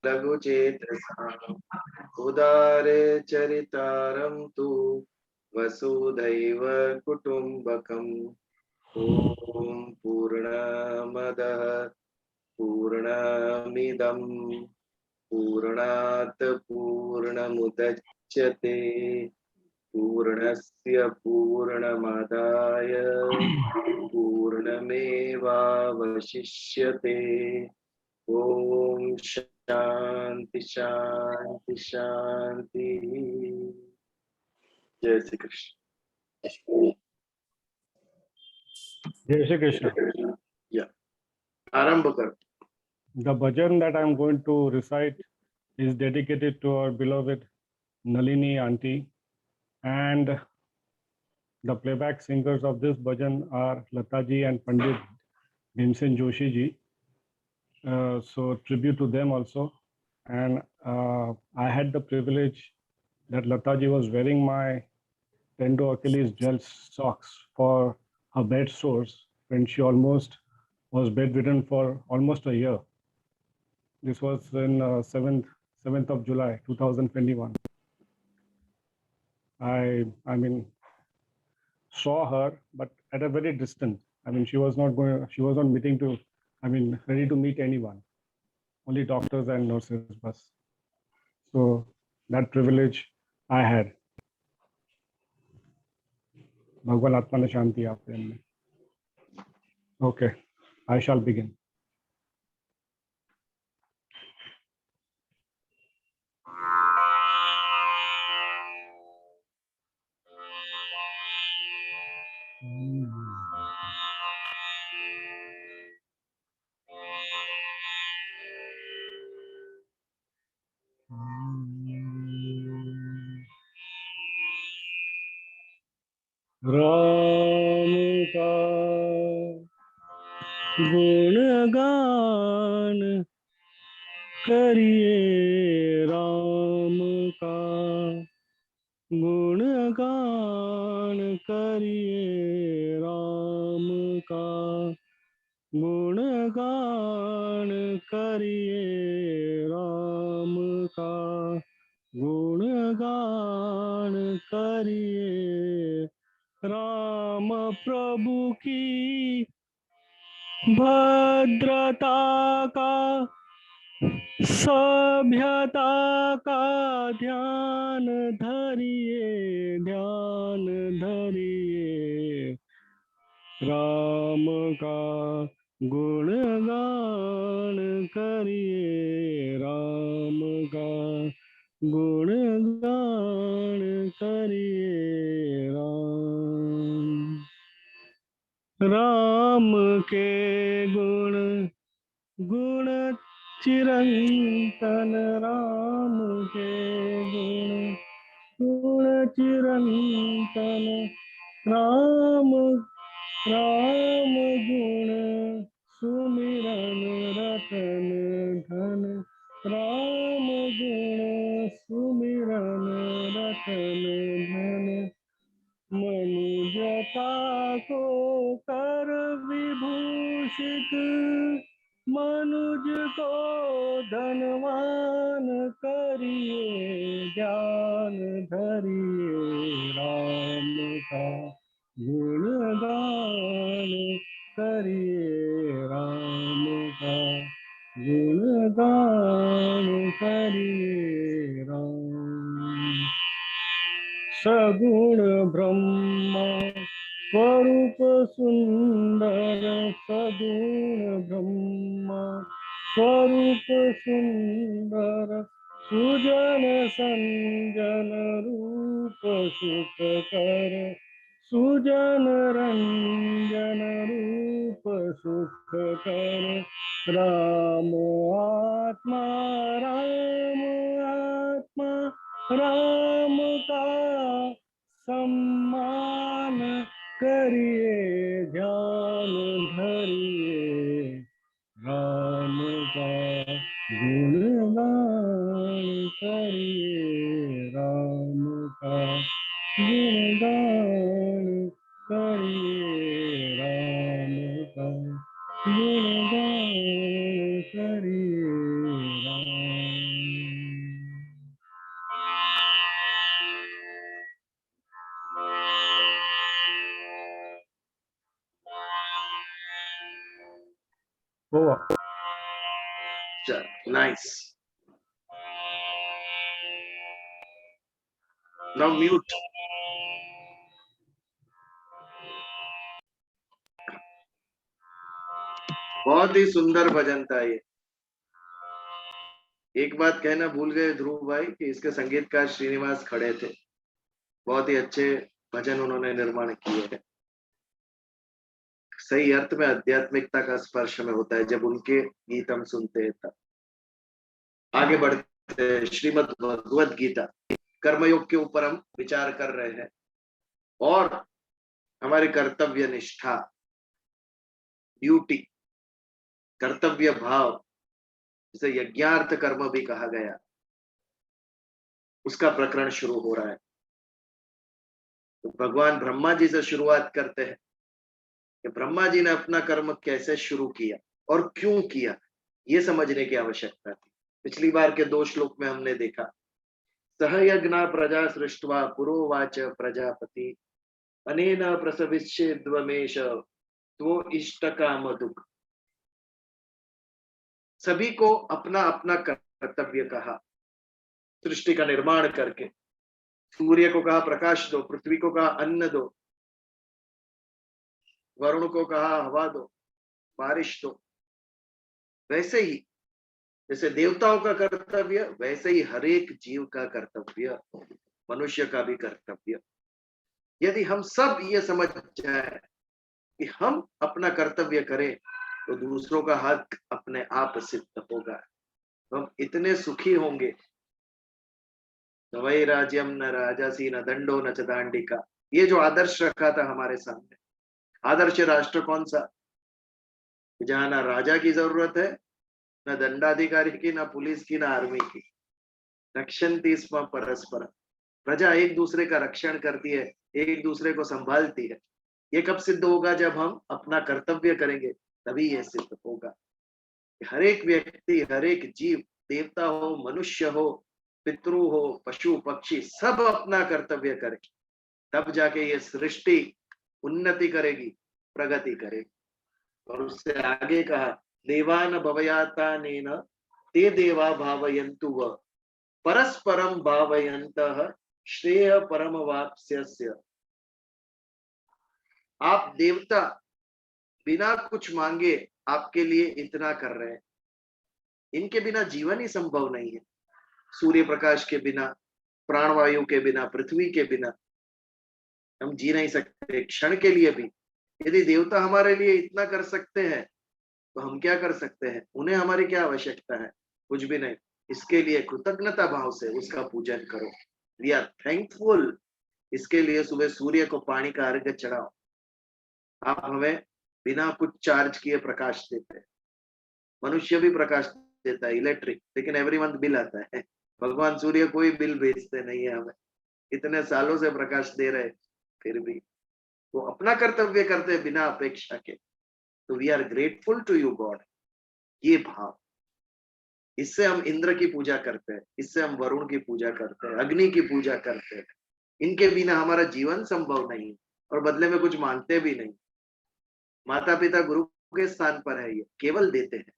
लघुचेतसाम् उदारे चरितारं तु वसुधैव कुटुम्बकम् ॐ पूर्णमदः पूर्णमिदं पूर्णात् पूर्णमुदच्यते पूर्णस्य पूर्णमादाय पूर्णमेवावशिष्यते ओम शांति शांति शांति। जय Shri Krishna. Jai Shri Krishna. या आरंभ कर। The bhajan that I am going to recite is dedicated to our beloved Nalini auntie, and the playback singers of this bhajan are Lataji and Pandit Bhimsen Joshi ji. So tribute to them also. And I had the privilege that Lataji was wearing my Tendo Achilles gel socks for her bed sores when she almost was bedridden for almost a year. This was in 7th of July 2021. I mean saw her, but at a very distant. I mean she was not meeting to, ready to meet anyone, only doctors and nurses bus. So that privilege I had. Bhagwan Atma ne Shanti aap prem mein. Okay, I shall begin. Ram का गुणगान करिए, राम का गुणगान करिए, राम का गुणगान करिए, राम का गुणगान करिए। राम प्रभु की भद्रता का, सभ्यता का ध्यान धरिए, ध्यान धरिए। राम का गुणगान करिए, राम का गुणगान करिए। राम के गुण गुण चिरंतन, राम के गुण गुण चिरंतन। राम राम गुण सुमिरन रतन धन, राम गुण सुमिरन रतन धन। मनुजता को कर विभूषित, मनुज को धनवान करिए, ज्ञान धरिए। राम का गुणगान करिए, राम का गुणगान करिए। राम सगुण ब्रह्मा स्वरूप सुंदर, सगुण ब्रह्मा स्वरूप सुंदर। सुजन संजन रूप सुखकर, सुजन रंजन रूप सुखकर। राम आत्मा, राम आत्मा, राम का सम्मान करिए, ध्यान धरिए। राम का गुणगान करिए, राम का गुणगान करिए, राम का गुणगान करिए। Ram Over. Nice. Now mute. बहुत ही सुंदर भजन था ये। एक बात कहना भूल गए ध्रुव भाई कि इसके संगीतकार श्रीनिवास खड़े थे। बहुत ही अच्छे भजन उन्होंने निर्माण किए हैं। सही अर्थ में आध्यात्मिकता का स्पर्श में होता है जब उनके गीत हम सुनते हैं तब। आगे बढ़ते हैं, श्रीमद् भगवद गीता कर्मयोग के ऊपर हम विचार कर रहे हैं और हमारी कर्तव्य निष्ठा, ड्यूटी, कर्तव्य भाव, जिसे यज्ञार्थ कर्म भी कहा गया, उसका प्रकरण शुरू हो रहा है। तो भगवान ब्रह्मा जी से शुरुआत करते हैं कि ब्रह्मा जी ने अपना कर्म कैसे शुरू किया और क्यों किया, ये समझने की आवश्यकता थी। पिछली बार के 2 श्लोक में हमने देखा, सहयज्ञा प्रजा सृष्ट्वा पुरोवाच प्रजापति अनेन प्रसविष्येद्वमेश त्वो इष्ट काम दुख। सभी को अपना अपना कर्तव्य कहा, सृष्टि का निर्माण करके। सूर्य को कहा प्रकाश दो, पृथ्वी को कहा अन्न दो, वरुण को कहा हवा दो, बारिश दो। वैसे ही जैसे देवताओं का कर्तव्य, वैसे ही हर एक जीव का कर्तव्य, मनुष्य का भी कर्तव्य। यदि हम सब ये समझ जाए कि हम अपना कर्तव्य करें तो दूसरों का हक अपने आप सिद्ध होगा। हम इतने सुखी होंगे। न वै राज्यम न राजसी न दंडो न च दांडिका, ये जो आदर्श रखा था हमारे सामने, आदर्श राष्ट्र कौन सा, जहां ना राजा की जरूरत है, न दंडाधिकारी की, न पुलिस की, न आर्मी की। रक्षन्ति स्म परस्पर, प्रजा एक दूसरे का रक्षण करती है, एक दूसरे को संभालती है। ये कब सिद्ध होगा, जब हम अपना कर्तव्य करेंगे, तभी यह सिद्ध होगा। हर एक व्यक्ति, हर एक जीव, देवता हो, मनुष्य हो, पितृ हो, पशु पक्षी, सब अपना कर्तव्य करे, तब जाके ये सृष्टि उन्नति करेगी, प्रगति करेगी। और उससे आगे कहा, देवान भवयाता नेन ते देवा भावयन्तु व परस्परम भावयन्तः श्रेय परम वाप्स्यस्य। आप देवता बिना कुछ मांगे आपके लिए इतना कर रहे हैं, इनके बिना जीवन ही संभव नहीं है। सूर्य प्रकाश के बिना, प्राणवायु के बिना, पृथ्वी के बिना हम जी नहीं सकते क्षण के लिए भी। यदि देवता हमारे लिए इतना कर सकते हैं तो हम क्या कर सकते हैं, उन्हें हमारी क्या आवश्यकता है, कुछ भी नहीं। इसके लिए कृतज्ञता भाव से उसका पूजन करो। We are thankful. इसके लिए सुबह सूर्य को पानी का अर्घ्य चढ़ाओ। आप हमें बिना कुछ चार्ज किए प्रकाश देते हैं। मनुष्य भी प्रकाश देता है इलेक्ट्रिक, लेकिन एवरी मंथ बिल आता है। भगवान सूर्य कोई बिल भेजते नहीं है हमें, इतने सालों से प्रकाश दे रहे, फिर भी वो अपना कर्तव्य करते हैं बिना अपेक्षा के। तो we are grateful to you God. ये भाव, इससे हम इंद्र की पूजा करते हैं, इससे हम वरुण की पूजा करते हैं, अग्नि की पूजा करते हैं। इनके बिना हमारा जीवन संभव नहीं और बदले में कुछ मांगते भी नहीं। माता पिता गुरु के स्थान पर है, ये केवल देते हैं,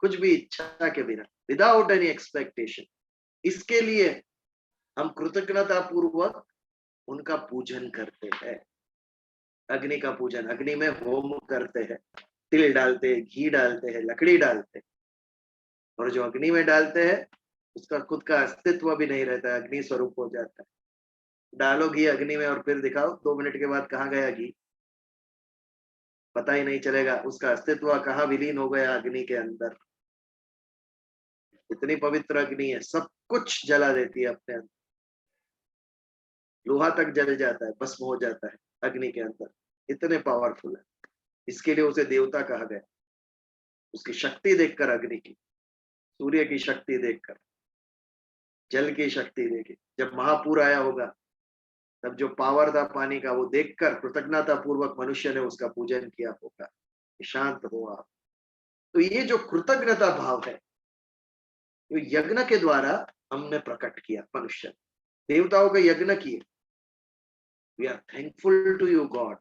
कुछ भी इच्छा के बिना, विदाउट एनी एक्सपेक्टेशन। इसके लिए हम कृतज्ञता पूर्वक उनका पूजन करते हैं। अग्नि का पूजन, अग्नि में होम करते हैं, तिल डालते हैं, घी डालते हैं, लकड़ी डालते हैं। और जो अग्नि में डालते हैं उसका खुद का अस्तित्व भी नहीं रहता है, अग्नि स्वरूप हो जाता है। डालो घी अग्नि में और फिर दिखाओ 2 मिनट के बाद कहाँ गया घी, पता ही नहीं चलेगा, उसका अस्तित्व कहाँ विलीन हो गया अग्नि के अंदर। इतनी पवित्र अग्नि है, सब कुछ जला देती है अपने अंदर। लोहा तक जल जाता है, भस्म हो जाता है अग्नि के अंदर, इतने पावरफुल है। इसके लिए उसे देवता कहा गया। उसकी शक्ति देखकर अग्नि की, सूर्य की शक्ति देखकर, जल की शक्ति देखी। जब महापूर आया होगा तब जो पावर था पानी का, वो देखकर कृतज्ञता पूर्वक मनुष्य ने उसका पूजन किया होगा। शांत हो आप। तो ये जो कृतज्ञता भाव है, तो यज्ञ के द्वारा हमने प्रकट किया। मनुष्य देवताओं के यज्ञ किए। We are thankful to you God.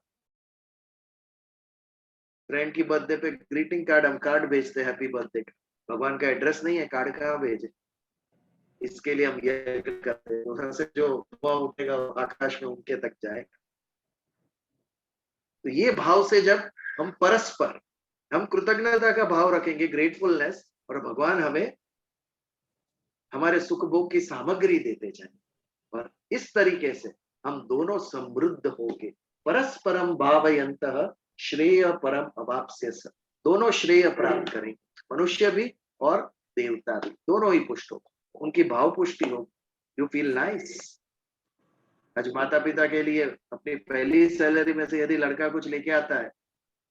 Friend की बर्थडे पे ग्रीटिंग कार्ड, हम कार्ड भेजते हैं हैप्पी बर्थडे का, भगवान का एड्रेस नहीं है, कार्ड कहाँ भेजे? इसके लिए हम ये करते हैं, उधर से जो धुआं उठेगा वो आकाश में उनके तक जाएगा। तो ये भाव से जब हम परस्पर हम कृतज्ञता का भाव रखेंगे, ग्रेटफुलनेस, और भगवान हमें हमारे सुख भोग की सामग्री देते जाए, और इस तरीके से हम दोनों समृद्ध होके परस्परम भावयंतः श्रेय परम अवाप्स्य, दोनों श्रेय प्राप्त करेंगे, मनुष्य भी और देवता भी, दोनों ही पुष्ट हो, उनकी भाव पुष्टि हो। You feel nice. आज माता पिता के लिए अपनी पहली सैलरी में से यदि लड़का कुछ लेके आता है,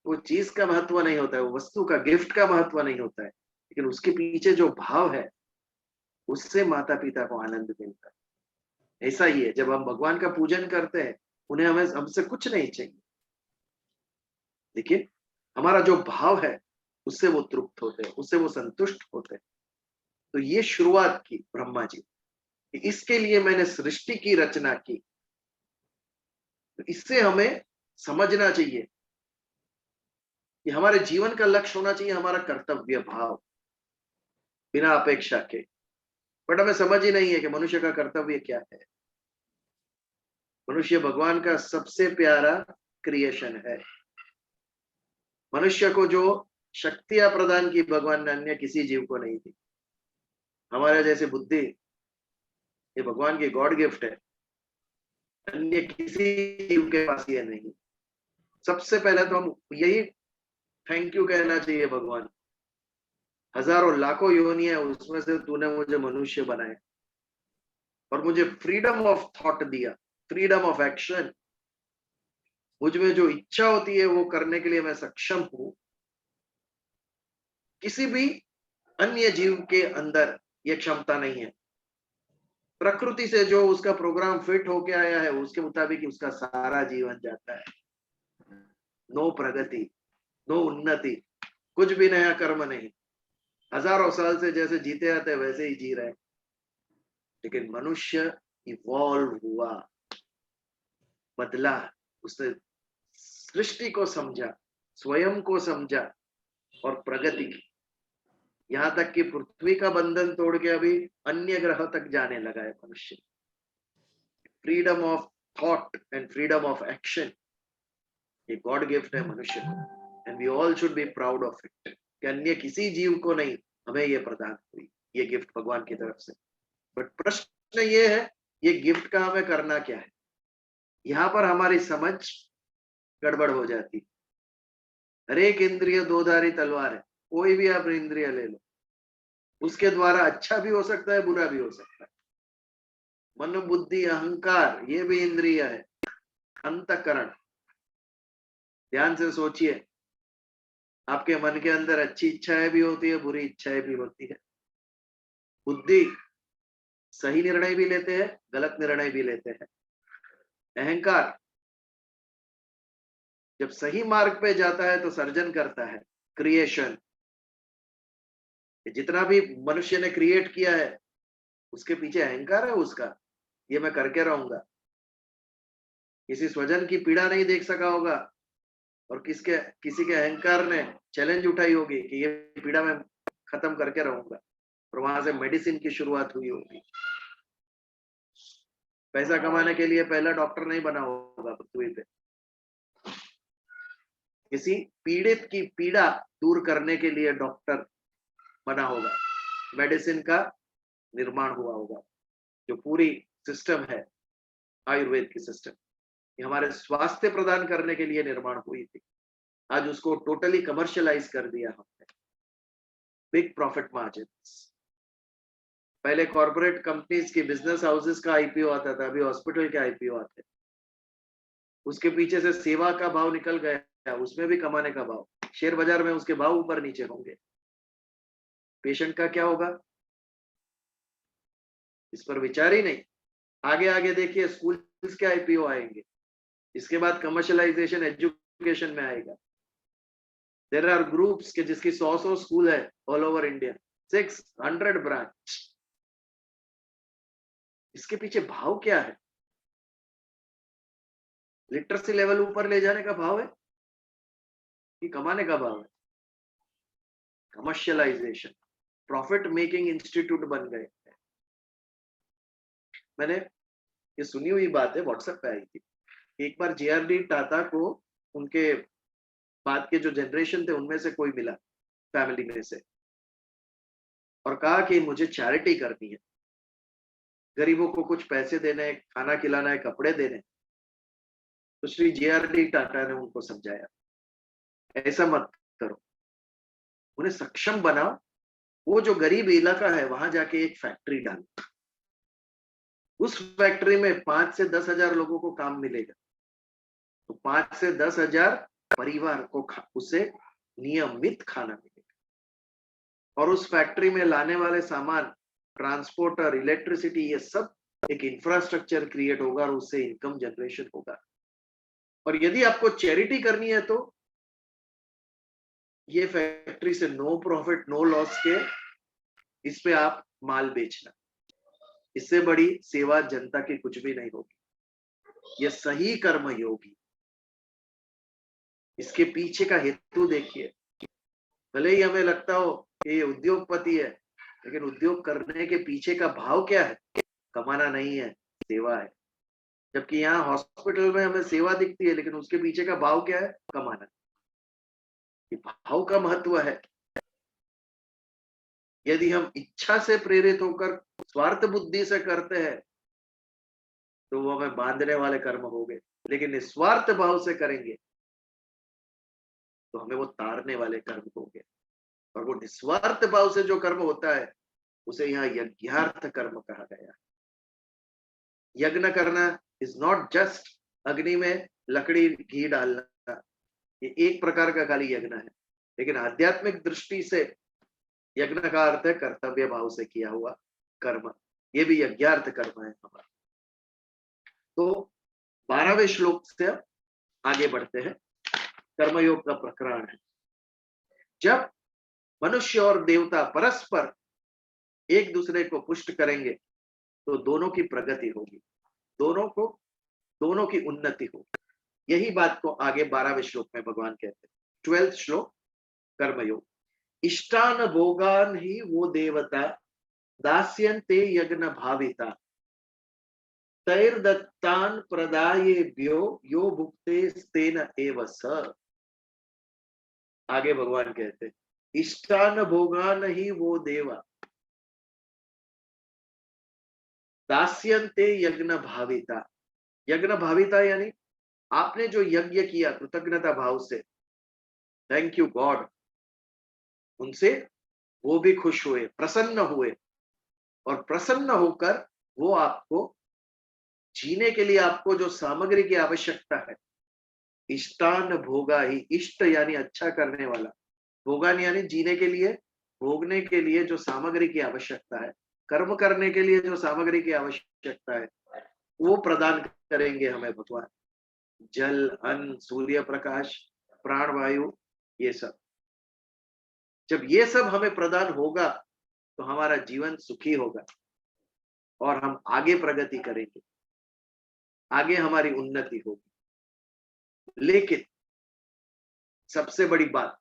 वो चीज का महत्व नहीं होता है, वो वस्तु का, गिफ्ट का महत्व नहीं होता है, लेकिन उसके पीछे जो भाव है उससे माता पिता को आनंद मिलता है। ऐसा ही है, जब हम भगवान का पूजन करते हैं, उन्हें हमें हमसे कुछ नहीं चाहिए, लेकिन हमारा जो भाव है उससे वो तृप्त होते हैं, उससे वो संतुष्ट होते हैं। तो ये शुरुआत की ब्रह्मा जी, इसके लिए मैंने सृष्टि की रचना की। तो इससे हमें समझना चाहिए कि हमारे जीवन का लक्ष्य होना चाहिए हमारा कर्तव्य भाव, बिना अपेक्षा के। बट हमें समझ ही नहीं है कि मनुष्य का कर्तव्य क्या है। मनुष्य भगवान का सबसे प्यारा क्रिएशन है। मनुष्य को जो शक्तियां प्रदान की भगवान ने, अन्य किसी जीव को नहीं दी। हमारे जैसे बुद्धि, ये भगवान की गॉड गिफ्ट है, अन्य किसी जीव के पास ये नहीं। सबसे पहले तो हम यही थैंक यू कहना चाहिए भगवान, हजारों लाखों योनि है, उसमें से तूने मुझे मनुष्य बनाया और मुझे फ्रीडम ऑफ थॉट दिया, फ्रीडम ऑफ एक्शन। मुझ में जो इच्छा होती है वो करने के लिए मैं सक्षम हूं। किसी भी अन्य जीव के अंदर ये क्षमता नहीं है। प्रकृति से जो उसका प्रोग्राम फिट होके आया है उसके मुताबिक उसका सारा जीवन जाता है। नो प्रगति, नो उन्नति, कुछ भी नया कर्म नहीं। हजारों साल से जैसे जीते आते वैसे ही जी रहे हैं। लेकिन मनुष्य इवॉल्व हुआ, बदला, उसने सृष्टि को समझा, स्वयं को समझा और प्रगति की। यहां तक कि पृथ्वी का बंधन तोड़ के अभी अन्य ग्रह तक जाने लगा है मनुष्य। Freedom of thought and freedom of action, ये गॉड गिफ्ट है मनुष्य को, and we all should be proud of it. कि अन्य किसी जीव को नहीं, हमें ये प्रदान हुई, ये गिफ्ट भगवान की तरफ से। बट प्रश्न ये है, ये गिफ्ट का हमें करना क्या है? यहाँ पर हमारी समझ गड़बड़ हो जाती। हर एक इंद्रिय दो धारी तलवार है, कोई भी आप इंद्रिय ले लो, उसके द्वारा अच्छा भी हो सकता है, बुरा भी हो सकता है। मन बुद्धि अहंकार ये भी इंद्रिय है। अंतःकरण, ध्यान से सोचिए, आपके मन के अंदर अच्छी इच्छाएं भी होती है, बुरी इच्छाएं भी होती है। बुद्धि सही निर्णय भी लेते हैं, गलत निर्णय भी लेते हैं। अहंकार जब सही मार्ग पे जाता है तो सर्जन करता है, क्रिएशन। जितना भी मनुष्य ने क्रिएट किया है उसके पीछे अहंकार है उसका, ये मैं करके रहूंगा। किसी स्वजन की पीड़ा नहीं देख सका होगा और किसी के अहंकार ने चैलेंज उठाई होगी कि ये पीड़ा मैं खत्म करके रहूंगा, और वहां से मेडिसिन की शुरुआत हुई होगी। पैसा कमाने के लिए पहला डॉक्टर नहीं बना होगा पृथ्वी पे, किसी पीड़ित की पीड़ा दूर करने के लिए डॉक्टर बना होगा, मेडिसिन का निर्माण हुआ होगा। जो पूरी सिस्टम है आयुर्वेद की सिस्टम, ये हमारे स्वास्थ्य प्रदान करने के लिए निर्माण हुई थी। आज उसको टोटली कमर्शियलाइज कर दिया हमने, बिग प्रॉफिट मार्जिन। पहले कॉर्पोरेट कंपनीज की, बिजनेस हाउसेस का आईपीओ आता था, अभी हॉस्पिटल के आईपीओ आते हैं। उसके पीछे से सेवा का भाव निकल गया, उसमें भी कमाने का भाव। शेयर बाजार में उसके भाव ऊपर नीचे होंगे, पेशेंट का क्या होगा इस पर विचार ही नहीं। आगे आगे देखिए, स्कूल के आईपीओ आएंगे, इसके बाद कमर्शियलाइजेशन एजुकेशन में आएगा। देयर आर ग्रुप्स के जिसकी 100 स्कूल है ऑल ओवर इंडिया, 600 ब्रांच। इसके पीछे भाव क्या है? लिटरेसी लेवल ऊपर ले जाने का भाव है, ये कमाने का भाव है। कमर्शियलाइजेशन, प्रॉफिट मेकिंग इंस्टीट्यूट बन गए। मैंने ये सुनी हुई बात है, व्हाट्सएप पे आई थी। एक बार जेआरडी टाटा को उनके बाद के जो जनरेशन थे उनमें से कोई मिला फैमिली में से, और कहा कि मुझे चैरिटी करनी है, गरीबों को कुछ पैसे देने हैं, खाना खिलाना है, कपड़े देने। तो श्री जेआरडी टाटा ने उनको समझाया, ऐसा मत करो, उन्हें सक्षम बनाओ, वो जो गरीब इलाका है वहां जाके एक फैक्ट्री डालो, उस फैक्ट्री में 5 से 10 हजार लोगों को काम मिलेगा, तो 5 से 10 हजार परिवार को उसे नियमित खाना मिलेगा। और उस फैक्ट्री में लाने वाले सामान, ट्रांसपोर्टर, इलेक्ट्रिसिटी, ये सब एक इंफ्रास्ट्रक्चर क्रिएट होगा और उससे इनकम जनरेशन होगा। और यदि आपको चैरिटी करनी है तो ये फैक्ट्री से नो प्रॉफिट नो लॉस के इस पे आप माल बेचना, इससे बड़ी सेवा जनता की कुछ भी नहीं होगी। ये सही कर्म योगी। इसके पीछे का हेतु देखिए, भले ही हमें लगता हो कि ये उद्योगपति है, लेकिन उद्योग करने के पीछे का भाव क्या है? कमाना नहीं है, सेवा है। जबकि यहाँ हॉस्पिटल में हमें सेवा दिखती है, लेकिन उसके पीछे का भाव क्या है? कमाना। ये भाव का महत्व है। यदि हम इच्छा से प्रेरित होकर स्वार्थ बुद्धि से करते हैं तो वो हमें बांधने वाले कर्म हो गए, लेकिन निस्वार्थ भाव से करेंगे तो हमें वो तारने वाले कर्म हो गए। और वो निस्वार्थ भाव से जो कर्म होता है उसे यहाँ यज्ञार्थ कर्म कहा गया। यज्ञ करना इज नॉट जस्ट अग्नि में लकड़ी घी डालना, ये एक प्रकार का खाली यज्ञ है, लेकिन आध्यात्मिक दृष्टि से यज्ञ का अर्थ है कर्तव्य भाव से किया हुआ कर्म। ये भी यज्ञार्थ कर्म है हमारा। तो 12वें श्लोक से आगे बढ़ते हैं। कर्मयोग का प्रकरण है। जब मनुष्य और देवता परस्पर एक दूसरे को पुष्ट करेंगे तो दोनों की प्रगति होगी, दोनों की उन्नति होगी। यही बात को आगे 12वें श्लोक में भगवान कहते हैं। 12th श्लोक, कर्मयोग। इष्टान भोगान ही वो देवता दास्यन्ते यज्ञ भाविता तैर्दत्तान प्रदायेभ्यो यो भुक्ते स्तेन एव स। आगे भगवान कहते हैं, इष्टान भोगान ही वो देवा दास्यन्ते यज्ञ भाविता। यज्ञ भाविता यानी आपने जो यज्ञ किया कृतज्ञता भाव से, थैंक यू गॉड, उनसे वो भी खुश हुए, प्रसन्न हुए, और प्रसन्न होकर वो आपको जीने के लिए आपको जो सामग्री की आवश्यकता है, इष्टान भोगा ही, इष्ट यानी अच्छा करने वाला, भोगान यानी जीने के लिए, भोगने के लिए जो सामग्री की आवश्यकता है, कर्म करने के लिए जो सामग्री की आवश्यकता है, वो प्रदान करेंगे हमें भगवान। जल, अन्न, सूर्य प्रकाश, प्राण वायु, ये सब। जब ये सब हमें प्रदान होगा तो हमारा जीवन सुखी होगा और हम आगे प्रगति करेंगे, आगे हमारी उन्नति होगी। लेकिन सबसे बड़ी बात,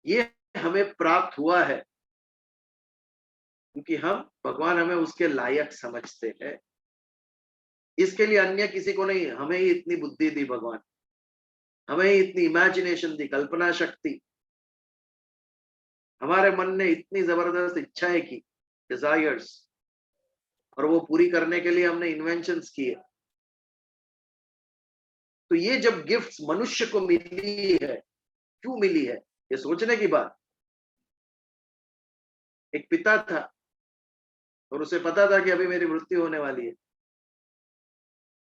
ये हमें प्राप्त हुआ है क्योंकि भगवान हमें उसके लायक समझते हैं। इसके लिए अन्य किसी को नहीं, हमें ही इतनी बुद्धि दी भगवान, हमें ही इतनी इमेजिनेशन दी, कल्पना शक्ति, हमारे मन ने इतनी जबरदस्त इच्छाएं की, डिजायर्स, और वो पूरी करने के लिए हमने इन्वेंशंस किए। तो ये जब गिफ्ट्स मनुष्य को मिली है, क्यों मिली है, ये सोचने की बात। एक पिता था और उसे पता था कि अभी मेरी मृत्यु होने वाली है,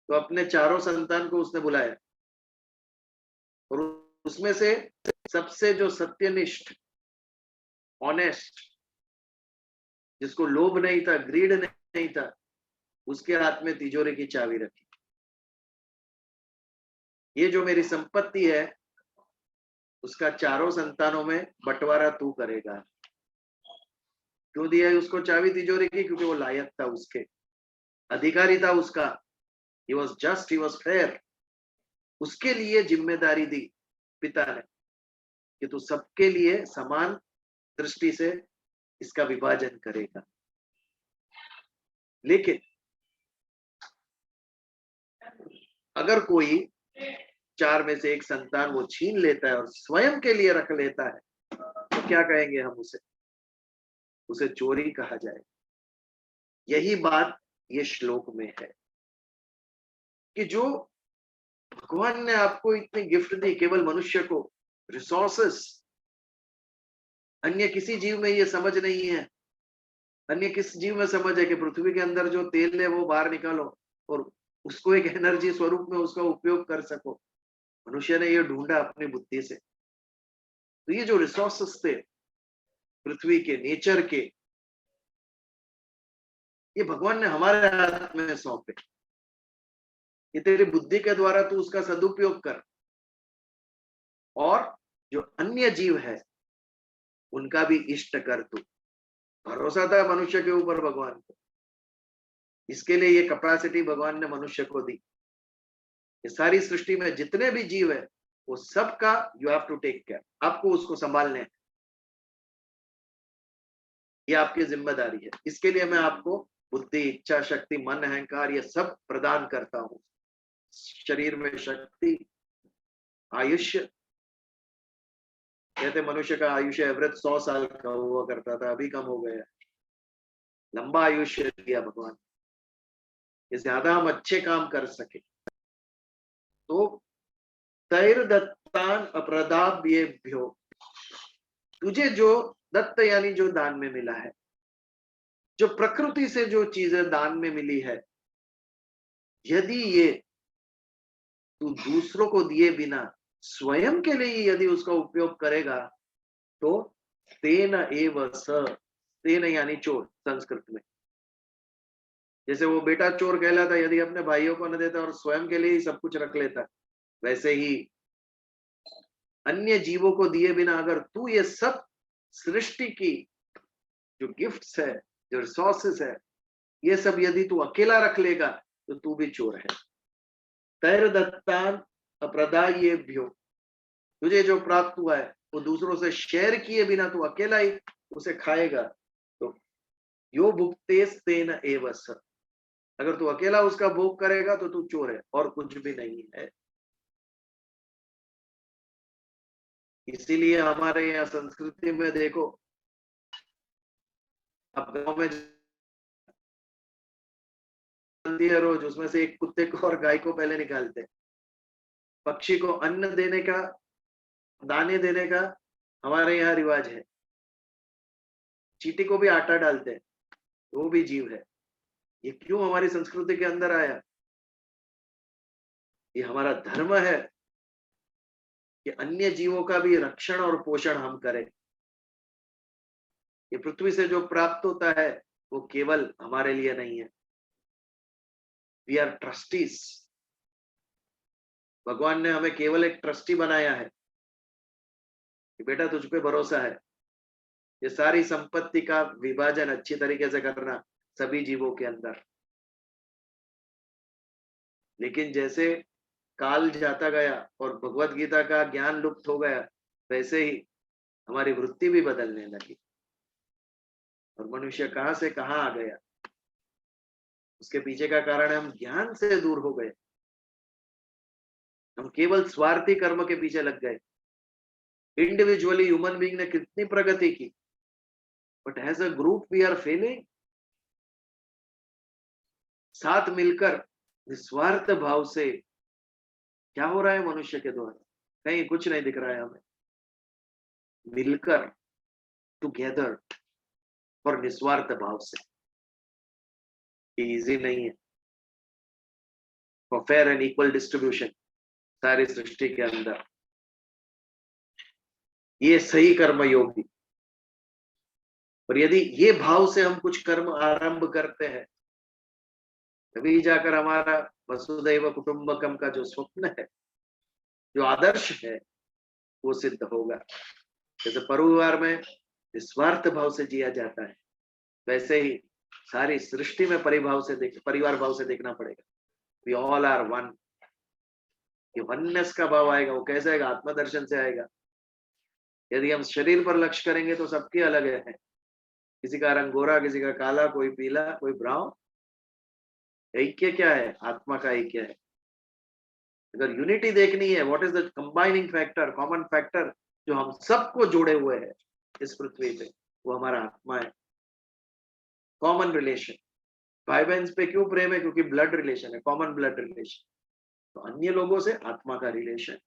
तो अपने चारों संतान को उसने बुलाया, और उसमें से सबसे जो सत्यनिष्ठ, ऑनेस्ट, जिसको लोभ नहीं था, ग्रीड नहीं था, उसके हाथ में तिजोरी की चाबी रखी। ये जो मेरी संपत्ति है उसका चारों संतानों में बंटवारा तू करेगा। क्यों दिया है उसको चाबी तिजोरी की? क्योंकि वो लायक था, उसके अधिकारी था उसका। He was just, he was fair. उसके लिए जिम्मेदारी दी पिता ने कि तू सबके लिए समान दृष्टि से इसका विभाजन करेगा। लेकिन अगर कोई 4 में से एक संतान वो छीन लेता है और स्वयं के लिए रख लेता है, तो क्या कहेंगे हम उसे? उसे चोरी कहा जाए। यही बात ये श्लोक में है कि जो भगवान ने आपको इतनी गिफ्ट दी, केवल मनुष्य को रिसोर्सेस, अन्य किसी जीव में ये समझ नहीं है। अन्य किस जीव में समझ है कि पृथ्वी के अंदर जो तेल है वो बाहर निकालो और उसको एक एनर्जी स्वरूप में उसका उपयोग कर सको। मनुष्य ने ये ढूंढा अपनी बुद्धि से। तो ये जो रिसोर्सेस थे पृथ्वी के, नेचर के, ये भगवान ने हमारे हाथ में सौंपे। ये तेरी बुद्धि के द्वारा तू उसका सदुपयोग कर, और जो अन्य जीव है उनका भी इष्ट कर तू। भरोसा था मनुष्य के ऊपर भगवान को, इसके लिए ये कैपेसिटी भगवान ने मनुष्य को दी। ये सारी सृष्टि में जितने भी जीव है वो सबका you have to take care, आपको उसको संभालने है, ये आपकी जिम्मेदारी है। इसके लिए मैं आपको बुद्धि, इच्छा शक्ति, मन, अहंकार ये सब प्रदान करता हूं। शरीर में शक्ति, आयुष्य, कहते मनुष्य का आयुष्य एवरेज 100 साल का हुआ करता था, अभी कम हो गया। लंबा आयुष्य दिया भगवान, ये ज्यादा हम अच्छे काम कर सके। तो तैर दत्तान अप्रदाभ्येभ्यो, तुझे जो दत्त यानी जो दान में मिला है, जो प्रकृति से जो चीजें दान में मिली है, यदि ये तू दूसरों को दिए बिना स्वयं के लिए यदि उसका उपयोग करेगा, तो तेन एव स, तेन यानी चोर संस्कृत में। जैसे वो बेटा चोर कहलाता यदि अपने भाइयों को न देता और स्वयं के लिए ही सब कुछ रख लेता, वैसे ही अन्य जीवों को दिए बिना अगर तू ये सब सृष्टि की जो गिफ्ट्स है, जो रिसोर्सेस है, ये सब यदि तू अकेला रख लेगा तो तू भी चोर है। तैर दत्तान अप्रदायेभ्यो, तुझे जो प्राप्त हुआ है वो दूसरों से शेयर किए बिना तू अकेला ही उसे खाएगा, तो यो भुक्तेस तेन एव स, अगर तू अकेला उसका भोग करेगा तो तू चोर है और कुछ भी नहीं है। इसीलिए हमारे यहाँ संस्कृति में देखो, आप गांव में जल्दी है रोज, उसमें से एक कुत्ते को और गाय को पहले निकालते हैं। पक्षी को अन्न देने का, दाने देने का हमारे यहाँ रिवाज है। चींटी को भी आटा डालते हैं, वो भी जीव है। ये क्यों हमारी संस्कृति के अंदर आया? ये हमारा धर्म है कि अन्य जीवों का भी रक्षण और पोषण हम करें। ये पृथ्वी से जो प्राप्त होता है वो केवल हमारे लिए नहीं है। We are trustees. भगवान ने हमें केवल एक ट्रस्टी बनाया है कि बेटा तुझ पे भरोसा है, ये सारी संपत्ति का विभाजन अच्छी तरीके से करना सभी जीवों के अंदर। लेकिन जैसे काल जाता गया और भगवत गीता का ज्ञान लुप्त हो गया, वैसे ही हमारी वृत्ति भी बदलने लगी और मनुष्य कहां से कहां आ गया। उसके पीछे का कारण हम ज्ञान से दूर हो गए। हम केवल स्वार्थी कर्म के पीछे लग गए। इंडिविजुअली ह्यूमन बीइंग ने कितनी प्रगति की, but as a group we are failing. साथ मिलकर निस्वार्थ भाव से क्या हो रहा है मनुष्य के द्वारा? कहीं कुछ नहीं दिख रहा है हमें। मिलकर, टुगेदर और निस्वार्थ भाव से, इजी नहीं है। For fair and equal distribution सारी सृष्टि के अंदर, ये सही कर्म योगी। और यदि ये भाव से हम कुछ कर्म आरंभ करते हैं, तभी जाकर हमारा वसुदैव कुटुंबकम का जो स्वप्न है, जो आदर्श है, वो सिद्ध होगा। जैसे परिवार में निस्वार्थ भाव से जिया जाता है, वैसे ही सारी सृष्टि में परिवार भाव से देखना पड़ेगा। We all are one. ये वननेस का भाव आएगा। वो कैसे आएगा? आत्मदर्शन से आएगा। यदि हम शरीर पर लक्ष्य करेंगे तो सबके अलग है, किसी का रंग गोरा, किसी का काला, कोई पीला, कोई ब्राउन। ऐक्य क्या है? आत्मा का ऐक्य है। अगर यूनिटी देखनी है, what is the combining factor, common factor जो हम सबको जोड़े हुए है इस पृथ्वी पे, वो हमारा आत्मा है। Common relation. भाई बहन पे क्यों प्रेम है? क्योंकि ब्लड रिलेशन है, कॉमन ब्लड रिलेशन। तो अन्य लोगों से आत्मा का रिलेशन,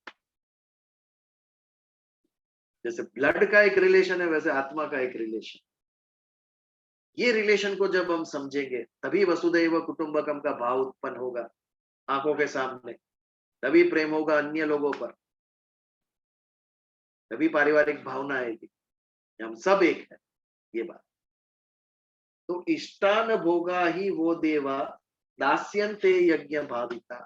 जैसे ब्लड का एक रिलेशन है वैसे आत्मा का एक रिलेशन। ये रिलेशन को जब हम समझेंगे तभी वसुदैव कुटुंबकम का भाव उत्पन्न होगा आंखों के सामने, तभी प्रेम होगा अन्य लोगों पर, तभी पारिवारिक भावना आएगी, हम सब एक है। ये बात तो इष्टान भोगा ही वो देवा दास्यन्ते यज्ञ भाविता।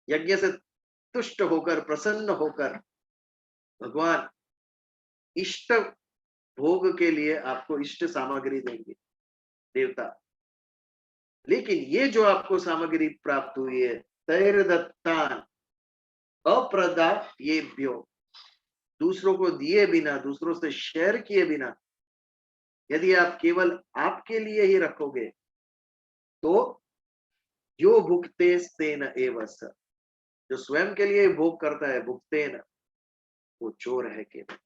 यज्ञ से तुष्ट होकर, प्रसन्न होकर भगवान इष्ट भोग के लिए आपको इष्ट सामग्री देंगे, देवता। लेकिन ये जो आपको सामग्री प्राप्त हुई है, तैर दत्तान अप्रदायेभ्यो, दूसरों को दिए बिना, दूसरों से शेयर किए बिना यदि आप केवल आपके लिए ही रखोगे तो यो भुक्ते स्तेन एव स, जो स्वयं के लिए भोग करता है, भुक्तेन, वो चोर है केवल।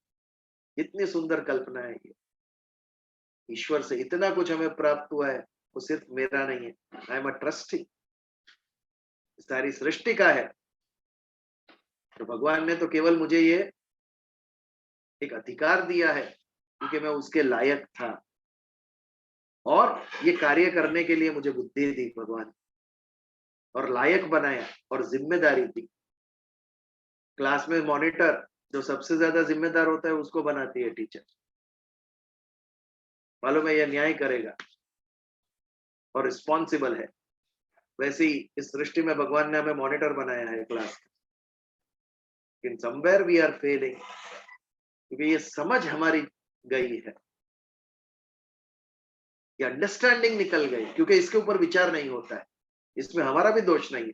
इतनी सुंदर कल्पना है ये। ईश्वर से इतना कुछ हमें प्राप्त हुआ है, वो सिर्फ मेरा नहीं है। आई एम अ ट्रस्टी, सारी सृष्टि का है। तो भगवान ने तो केवल मुझे ये एक अधिकार दिया है क्योंकि मैं उसके लायक था, और ये कार्य करने के लिए मुझे बुद्धि दी भगवान, और लायक बनाया, और जिम्मेदारी दी। क्लास में मॉनिटर जो सबसे ज्यादा जिम्मेदार होता है उसको बनाती है टीचर। मालूम है यह न्याय करेगा और रिस्पॉन्सिबल है। वैसे ही इस सृष्टि में भगवान ने हमें मॉनिटर बनाया है क्लास का। लेकिन समवेयर वी आर फेलिंग, क्योंकि ये समझ हमारी गई है, ये अंडरस्टैंडिंग निकल गई, क्योंकि इसके ऊपर विचार नहीं होता है। इसमें हमारा भी दोष नहीं है।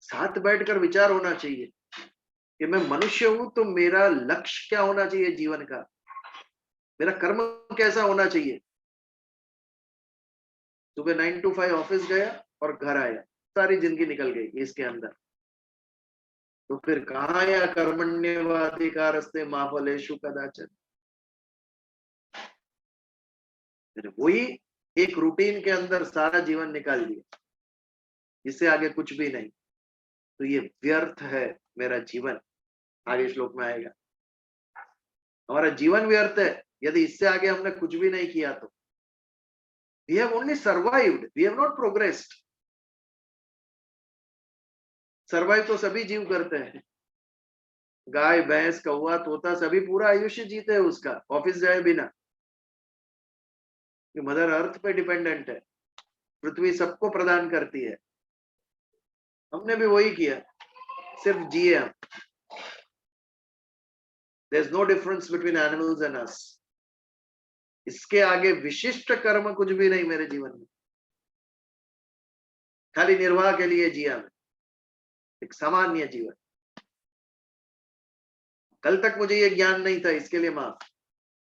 साथ बैठकर विचार होना चाहिए कि मैं मनुष्य हूं तो मेरा लक्ष्य क्या होना चाहिए जीवन का, मेरा कर्म कैसा होना चाहिए। सुबह 9 to 5 ऑफिस गया और घर आया, सारी जिंदगी निकल गई इसके अंदर। तो फिर कहाँ या कर्मण्येवाधिकारस्ते मा फलेषु कदाचन। फिर वही एक रूटीन के अंदर सारा जीवन निकाल दिया, इससे आगे कुछ भी नहीं। तो ये व्यर्थ है मेरा जीवन, आगे श्लोक में आएगा। हमारा जीवन व्यर्थ है यदि इससे आगे हमने कुछ भी नहीं किया तो। We have only survived, we have not progressed. Survive तो सभी जीव करते हैं, गाय, भैंस, कौवा, तोता, सभी पूरा आयुष्य जीते हैं उसका, ऑफिस जाए बिना। मदर अर्थ पे डिपेंडेंट है, पृथ्वी सबको प्रदान करती है। हमने भी वही किया, सिर्फ जिए हम। There is no difference between animals and us. इसके आगे विशिष्ट कर्म कुछ भी नहीं मेरे जीवन में, खाली निर्वाह के लिए जिया मैं, एक सामान्य जीवन। कल तक मुझे ये ज्ञान नहीं था, इसके लिए माफ।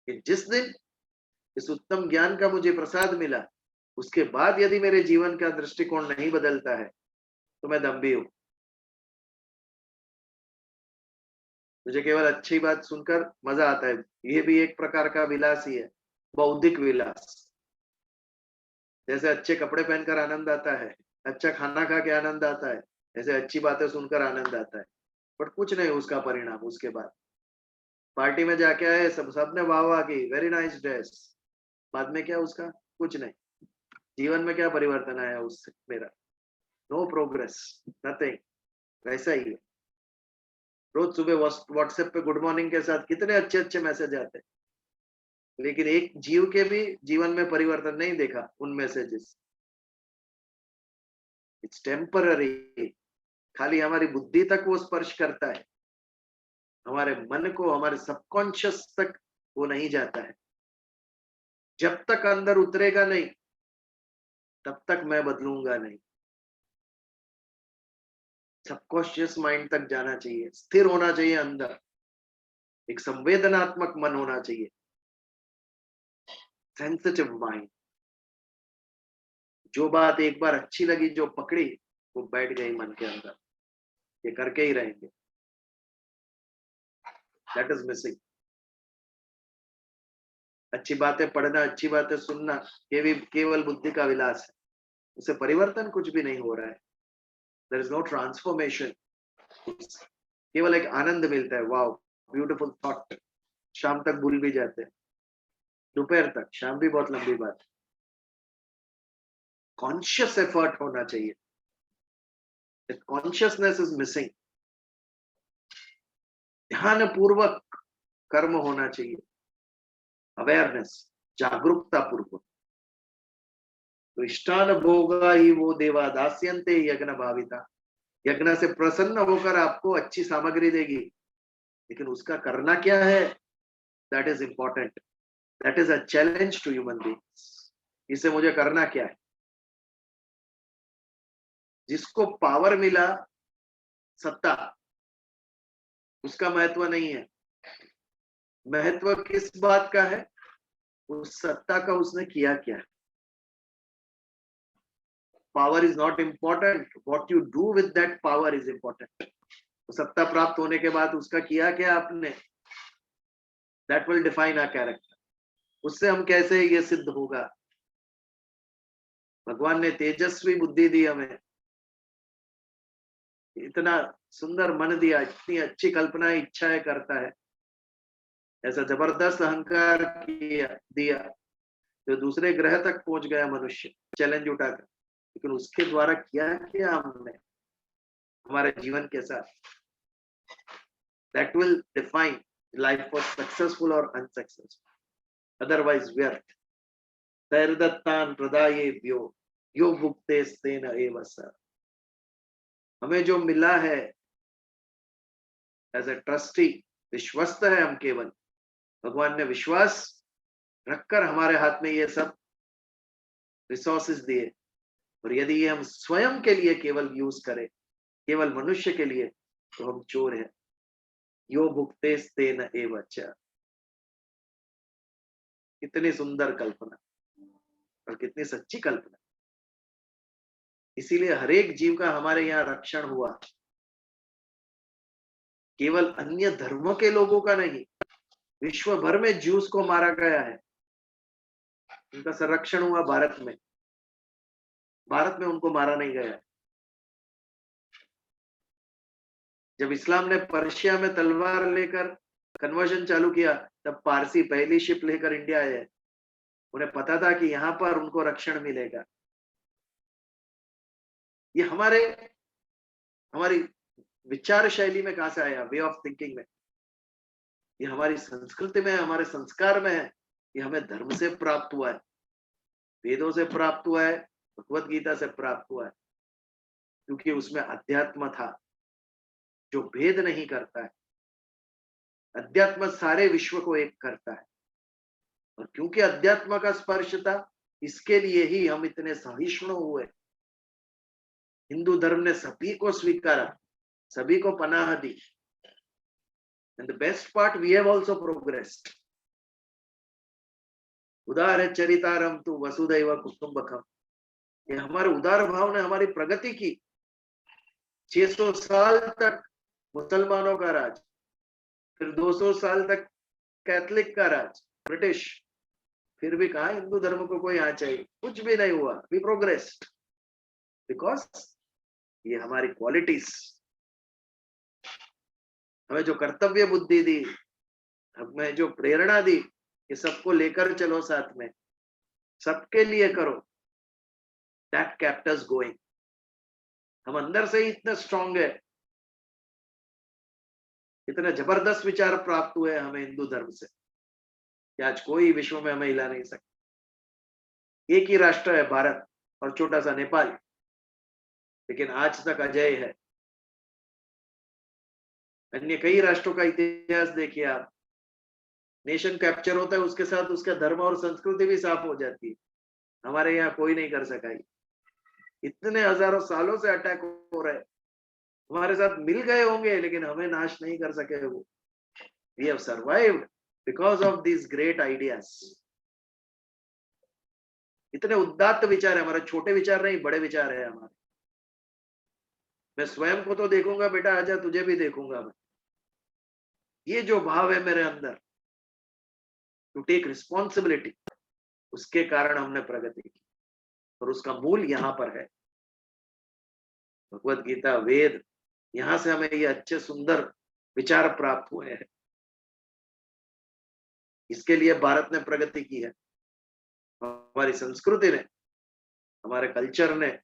कि जिस दिन इस उत्तम ज्ञान का मुझे प्रसाद मिला, उसके बाद यदि मेरे जीवन का दृष्टिकोण नहीं बदलता है तो मैं दम्भी हूं। मुझे केवल अच्छी बात सुनकर मजा आता है, ये भी एक प्रकार का विलास ही है, बौद्धिक विलास। जैसे अच्छे कपड़े पहनकर आनंद आता है, अच्छा खाना खा के आनंद आता है, ऐसे अच्छी बातें सुनकर आनंद आता है। बट कुछ नहीं उसका परिणाम। उसके बाद पार्टी में जाके आए, सबने वाह वाह की, वेरी नाइस ड्रेस। बाद में क्या उसका? कुछ नहीं। जीवन में क्या परिवर्तन आया उससे मेरा? No progress, nothing. वैसा ही है। रोज सुबह व्हाट्सएप पे गुड मॉर्निंग के साथ कितने अच्छे अच्छे मैसेज आते हैं, लेकिन एक जीव के भी जीवन में परिवर्तन नहीं देखा उन मैसेजेस। इट्स टेम्पररी, खाली हमारी बुद्धि तक वो स्पर्श करता है, हमारे मन को, हमारे सबकॉन्शियस तक वो नहीं जाता है। जब तक अंदर उतरेगा नहीं तब तक मैं बदलूंगा नहीं। सबकॉन्शियस माइंड तक जाना चाहिए, स्थिर होना चाहिए अंदर, एक संवेदनात्मक मन होना चाहिए, सेंसिटिव माइंड। जो बात एक बार अच्छी लगी, जो पकड़ी, वो बैठ गई मन के अंदर, ये करके ही रहेंगे। That is missing. अच्छी बातें पढ़ना, अच्छी बातें सुनना केवल बुद्धि का विलास है, उससे परिवर्तन कुछ भी नहीं हो रहा है। There is no transformation. केवल एक आनंद मिलता है, वाओ ब्यूटीफुल थॉट, शाम तक भूल भी जाते हैं, दोपहर तक, शाम भी बहुत लंबी बात है। कॉन्शियस एफर्ट होना चाहिए, कॉन्शियसनेस इज मिसिंग। ध्यान पूर्वक कर्म होना चाहिए, अवेयरनेस, जागरूकता पूर्वक। तो इष्टान भोगा ही वो देवा दास्यन्ते यज्ञ भाविता। यज्ञ से प्रसन्न होकर आपको अच्छी सामग्री देगी, लेकिन उसका करना क्या है, that is important. That is a challenge to human beings. इसे मुझे करना क्या है। जिसको पावर मिला, सत्ता, उसका महत्व नहीं है। महत्व किस बात का है, उस सत्ता का उसने किया क्या। Power is not important, what you do with that power is important. तो सत्ता प्राप्त होने के बाद उसका किया क्या आपने, that will define our character. उससे हम कैसे ये सिद्ध होगा। भगवान ने तेजस्वी बुद्धि दी हमें, इतना सुंदर मन दिया, इतनी अच्छी कल्पना इच्छाएं करता है, ऐसा जबरदस्त अहंकार दिया जो दूसरे ग्रह तक पहुंच गया मनुष्य चैलेंज उठाकर। लेकिन उसके द्वारा किया क्या हमने हमारे जीवन के साथ, that will define life for successful और अनसक्सेसफुल, अदरवाइज व्यर्थ। तैर्दत्तान प्रदायेभ्यो यो भुक्ते स्तेन एव स। हमें जो मिला है एज ए ट्रस्टी, विश्वस्त है हम केवल, भगवान ने विश्वास रखकर हमारे हाथ में ये सब रिसोर्सेज दिए। और यदि ये हम स्वयं के लिए केवल यूज करें, केवल मनुष्य के लिए, तो हम चोर हैं। यो भुक्ते स्तेन एव च। कितनी सुंदर कल्पना और कितनी सच्ची कल्पना। इसीलिए हर एक जीव का हमारे यहाँ रक्षण हुआ, केवल अन्य धर्मों के लोगों का नहीं, विश्व भर में ज्यूस को मारा गया है, उनका संरक्षण हुआ भारत में। भारत में उनको मारा नहीं गया। जब इस्लाम ने पर्शिया में तलवार लेकर कन्वर्जन चालू किया, तब पारसी पहली शिप लेकर इंडिया आए। उन्हें पता था कि यहां पर उनको रक्षण मिलेगा। ये हमारी विचार शैली में कहां से आया, वे ऑफ थिंकिंग में। ये हमारी संस्कृति में, हमारे संस्कार में है। ये हमें धर्म से प्राप्त हुआ है, वेदों से प्राप्त हुआ है, भगवत गीता से प्राप्त हुआ है, क्योंकि उसमें अध्यात्म था जो भेद नहीं करता है। अध्यात्म सारे विश्व को एक करता है, और क्योंकि अध्यात्म का स्पर्श था, इसके लिए ही हम इतने सहिष्णु हुए। हिंदू धर्म ने सभी को स्वीकारा, सभी को पनाह दी। And the best part, we have also progressed. उदार चरितारम तु वसुदैव कुटुंबकम। ये हमारे उदार भाव ने हमारी प्रगति की। 600 साल तक मुसलमानों का राज, फिर 200 साल तक कैथलिक का राज, ब्रिटिश, फिर भी कहा हिंदू धर्म को कोई यहाँ चाहिए, कुछ भी नहीं हुआ। वी प्रोग्रेस्ड बिकॉज ये हमारी क्वालिटीज, हमें जो कर्तव्य बुद्धि दी, हमें जो प्रेरणा दी कि सबको लेकर चलो साथ में, सबके लिए करो, दैट केप्ट अस गोइंग। हम अंदर से ही इतने स्ट्रांग है, इतने जबरदस्त विचार प्राप्त हुए हमें हिंदू धर्म से कि आज कोई विश्व में हमें हिला नहीं सकता। एक ही राष्ट्र है भारत और छोटा सा नेपाल, लेकिन आज तक अजय है। अन्य कई राष्ट्रों का इतिहास देखिए आप, नेशन कैप्चर होता है, उसके साथ उसका धर्म और संस्कृति भी साफ हो जाती है। हमारे यहाँ कोई नहीं कर सका। इतने हजारों सालों से अटैक हो रहे हैं, हमारे साथ मिल गए होंगे लेकिन हमें नाश नहीं कर सके वो। We have survived because of this great ideas. इतने उदात्त विचार है हमारे, छोटे विचार नहीं, बड़े विचार है हमारे। मैं स्वयं को तो देखूंगा, बेटा आजा तुझे भी देखूंगा मैं। ये जो भाव है मेरे अंदर, टू टेक रिस्पॉन्सिबिलिटी, उसके कारण हमने प्रगति की। और उसका मूल यहाँ पर है, भगवत गीता, वेद। यहां से हमें ये अच्छे सुंदर विचार प्राप्त हुए हैं। इसके लिए भारत ने प्रगति की है, हमारी संस्कृति ने, हमारे कल्चर ने,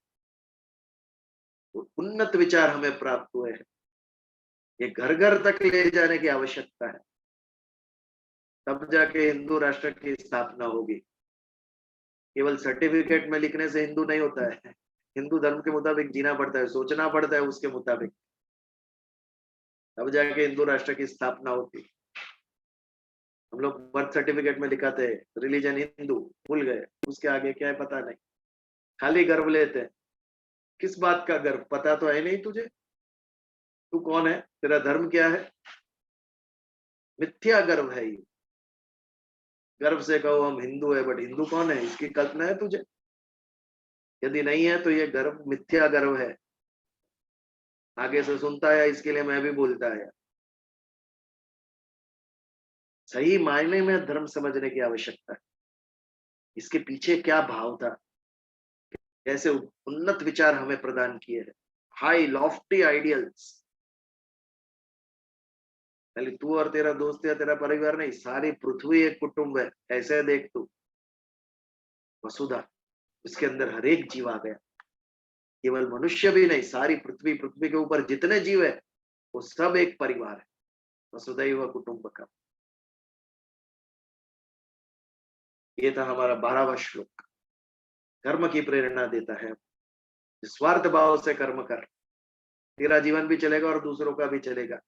उन्नत विचार हमें प्राप्त हुए हैं। ये घर घर तक ले जाने की आवश्यकता है, तब जाके हिंदू राष्ट्र की स्थापना होगी। केवल सर्टिफिकेट में लिखने से हिंदू नहीं होता है। हिंदू धर्म के मुताबिक जीना पड़ता है, सोचना पड़ता है उसके मुताबिक, तब जाके हिंदू राष्ट्र की स्थापना होती। हम लोग बर्थ सर्टिफिकेट में लिखाते हैं रिलीजन हिंदू, भूल गए उसके आगे क्या है पता नहीं, खाली गर्व लेते हैं। किस बात का गर्व, पता तो है नहीं तुझे, तू कौन है, तेरा धर्म क्या है? मिथ्या गर्व है ये। गर्व से कहो हम हिंदू है, बट हिंदू कौन है इसकी कल्पना है तुझे? यदि नहीं है तो ये गर्व मिथ्या गर्व है। आगे से सुनता है इसके लिए मैं भी बोलता है। सही मायने में धर्म समझने की आवश्यकता है, इसके पीछे क्या भाव था, कैसे उन्नत विचार हमें प्रदान किए हैं, हाई लॉफ्टी आइडियल्स। खाली तू और तेरा दोस्त या तेरा परिवार नहीं, सारी पृथ्वी एक कुटुंब है, ऐसे देख तू। वसुधा, उसके अंदर हर एक जीव आ गया, केवल मनुष्य भी नहीं, सारी पृथ्वी, पृथ्वी के ऊपर जितने जीव है वो सब एक परिवार है, वसुधैव कुटुंबकम। ये था हमारा 12वां श्लोक। कर्म की प्रेरणा देता है, निस्वार्थ भाव से कर्म कर, तेरा जीवन भी चलेगा और दूसरों का भी चलेगा,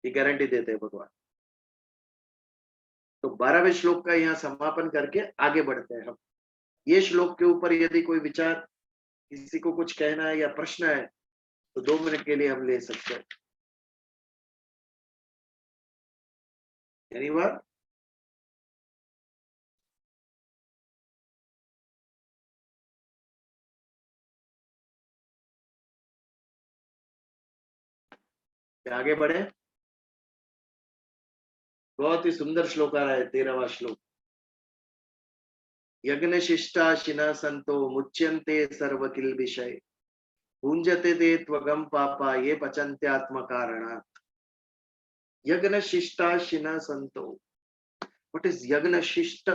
ये गारंटी देते हैं भगवान। तो 12वें श्लोक का यहाँ समापन करके आगे बढ़ते हैं हम। ये श्लोक के ऊपर यदि कोई विचार, किसी को कुछ कहना है या प्रश्न है तो 2 मिनट के लिए हम ले सकते हैं। एनीवन? आगे बढ़े। बहुत ही सुंदर श्लोक आ रहा है 13वां श्लोक। यज्ञ शिष्टा शिना संतो मुच्यन्ते सर्व किल विषय भुंजते ते त्वगम पापा ये पचन्ते आत्म कारणात्। यज्ञ शिष्टा शिना संतो, व्हाट इज यज्ञ शिष्ट?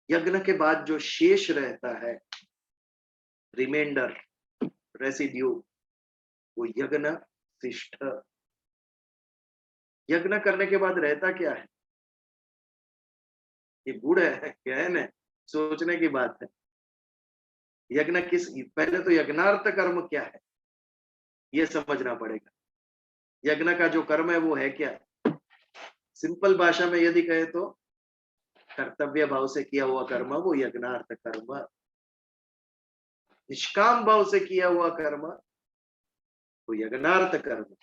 यज्ञ के बाद जो शेष रहता है, रिमाइंडर, रेसिड्यू, वो यज्ञ शिष्ट। यज्ञ करने के बाद रहता क्या है? ये गुड़ है, गहन है, सोचने की बात है। यज्ञ किस, पहले तो यज्ञार्थ कर्म क्या है ये समझना पड़ेगा। यज्ञ का जो कर्म है वो है क्या? सिंपल भाषा में यदि कहे तो कर्तव्य भाव से किया हुआ कर्म वो यज्ञार्थ कर्म, निष्काम भाव से किया हुआ कर्म तो यज्ञार्थ कर्म।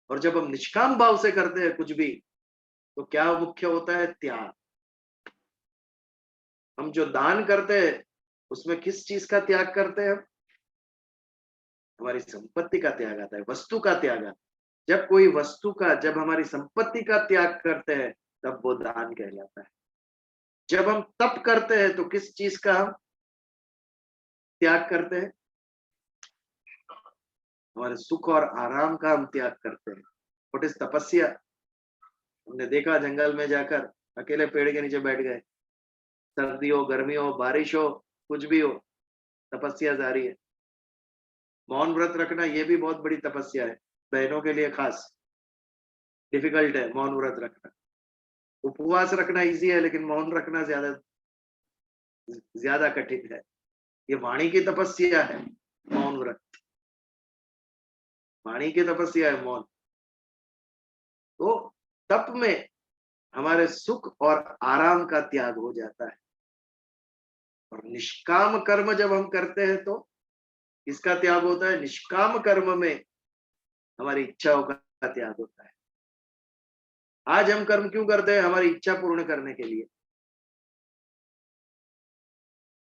और जब हम निष्काम भाव से करते हैं कुछ भी, तो क्या मुख्य होता है? त्याग। हम जो दान करते हैं उसमें किस चीज का त्याग करते हैं? हमारी संपत्ति का त्याग आता है, वस्तु का त्याग आता है। जब कोई वस्तु का, जब हमारी संपत्ति का त्याग करते हैं तब वो दान कहलाता है। जब हम तप करते हैं तो किस चीज का हम त्याग करते हैं? हमारे सुख और आराम का हम त्याग करते हैं। व्हाट इज तपस्या? हमने देखा जंगल में जाकर अकेले पेड़ के नीचे बैठ गए, सर्दी हो, गर्मी हो, बारिश हो, कुछ भी हो, तपस्या जारी है। मौन व्रत रखना ये भी बहुत बड़ी तपस्या है, बहनों के लिए खास डिफिकल्ट है मौन व्रत रखना। उपवास रखना इजी है, लेकिन मौन रखना ज्यादा ज्यादा कठिन है। ये वाणी की तपस्या है, मौन व्रत, वाणी की तपस्या है मौन। तो तप में हमारे सुख और आराम का त्याग हो जाता है। और निष्काम कर्म जब हम करते हैं तो किसका त्याग होता है? निष्काम कर्म में हमारी इच्छाओं का त्याग होता है। आज हम कर्म क्यों करते हैं? हमारी इच्छा पूर्ण करने के लिए।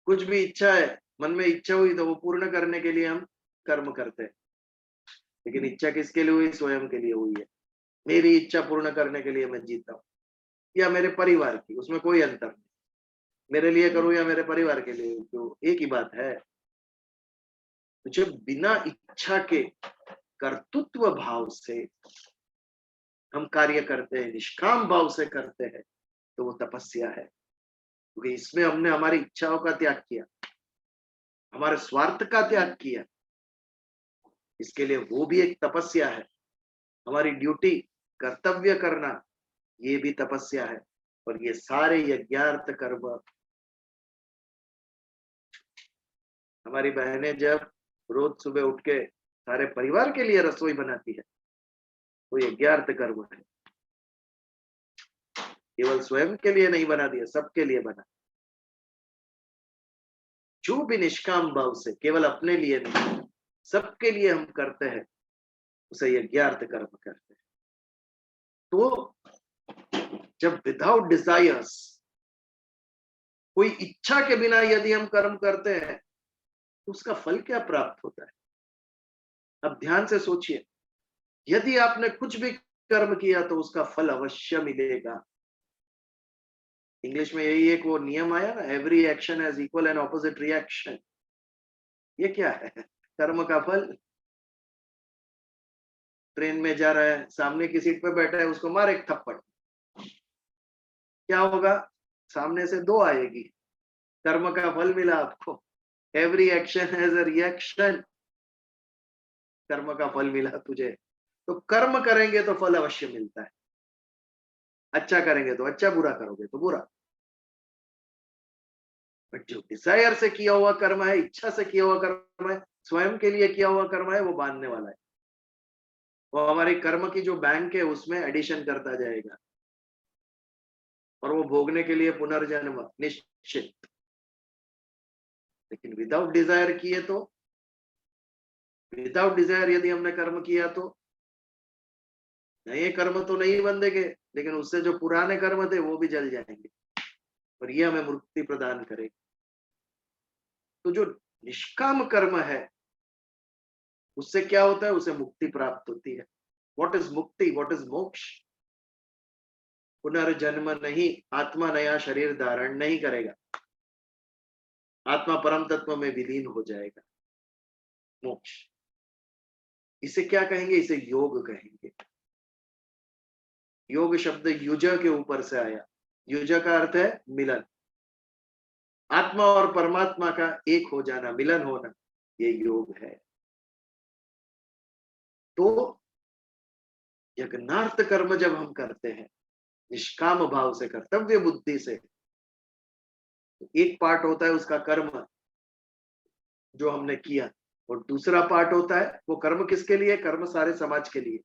कुछ भी इच्छा है, मन में इच्छा हुई तो वो पूर्ण करने के लिए हम कर्म करते हैं। लेकिन इच्छा किसके लिए हुई? स्वयं के लिए हुई है। मेरी इच्छा पूर्ण करने के लिए मैं जीता हूँ, या मेरे परिवार की, उसमें कोई अंतर नहीं। मेरे लिए करूं या मेरे परिवार के लिए, तो एक ही बात है। तो जब बिना इच्छा के कर्तृत्व भाव से हम कार्य करते हैं, निष्काम भाव से करते हैं, तो वो तपस्या है। क्योंकि इसमें हमने हमारी इच्छाओं का त्याग किया, हमारे स्वार्थ का त्याग किया। इसके लिए वो भी एक तपस्या है। हमारी ड्यूटी, कर्तव्य करना, ये भी तपस्या है। और ये सारे यज्ञार्थ कर्म, हमारी बहनें जब रोज सुबह उठ के सारे परिवार के लिए रसोई बनाती है, तो यज्ञार्थ कर्म है। केवल स्वयं के लिए नहीं बना दिया, सबके लिए बना। जो भी निष्काम भाव से, केवल अपने लिए नहीं, सबके लिए हम करते हैं, उसे यज्ञार्थ कर्म करते हैं। तो जब विदाउट डिजायर्स, कोई इच्छा के बिना यदि हम कर्म करते हैं, तो उसका फल क्या प्राप्त होता है? अब ध्यान से सोचिए। यदि आपने कुछ भी कर्म किया तो उसका फल अवश्य मिलेगा। इंग्लिश में यही एक वो नियम आया ना, every action has equal and opposite reaction. ये क्या है? कर्म का फल। ट्रेन में जा रहा है, सामने की सीट पे बैठा है, उसको मार एक थप्पड़, क्या होगा? सामने से दो आएगी। कर्म का फल मिला आपको। Every action has a reaction. कर्म का फल मिला तुझे। तो कर्म करेंगे तो फल अवश्य मिलता है। अच्छा करेंगे तो अच्छा, बुरा करोगे तो बुरा। बट जो डिजायर से किया हुआ कर्म है, इच्छा से किया हुआ कर्म है, स्वयं के लिए किया हुआ कर्म है, वो बांधने वाला है। वो हमारी कर्म की जो बैंक है उसमें एडिशन करता जाएगा, और वो भोगने के लिए पुनर्जन्म निश्चित। लेकिन विदाउट डिजायर किए तो, विदाउट डिजायर यदि हमने कर्म किया तो नए कर्म तो नहीं बंधेंगे, लेकिन उससे जो पुराने कर्म थे वो भी जल जाएंगे, और ये हमें मुक्ति प्रदान करेगा। तो जो निष्काम कर्म है, उससे क्या होता है? उसे मुक्ति प्राप्त होती है। व्हाट इज मुक्ति? व्हाट इज मोक्ष? पुनर्जन्म नहीं, आत्मा नया शरीर धारण नहीं करेगा, आत्मा परम तत्व में विलीन हो जाएगा। मोक्ष, इसे क्या कहेंगे? इसे योग कहेंगे। योग शब्द युज के ऊपर से आया। युज का अर्थ है मिलन, आत्मा और परमात्मा का एक हो जाना, मिलन होना, ये योग है। तो यज्ञार्थ कर्म जब हम करते हैं निष्काम भाव से, कर्तव्य बुद्धि से, तो एक पार्ट होता है उसका कर्म जो हमने किया, और दूसरा पार्ट होता है वो कर्म किसके लिए? कर्म सारे समाज के लिए।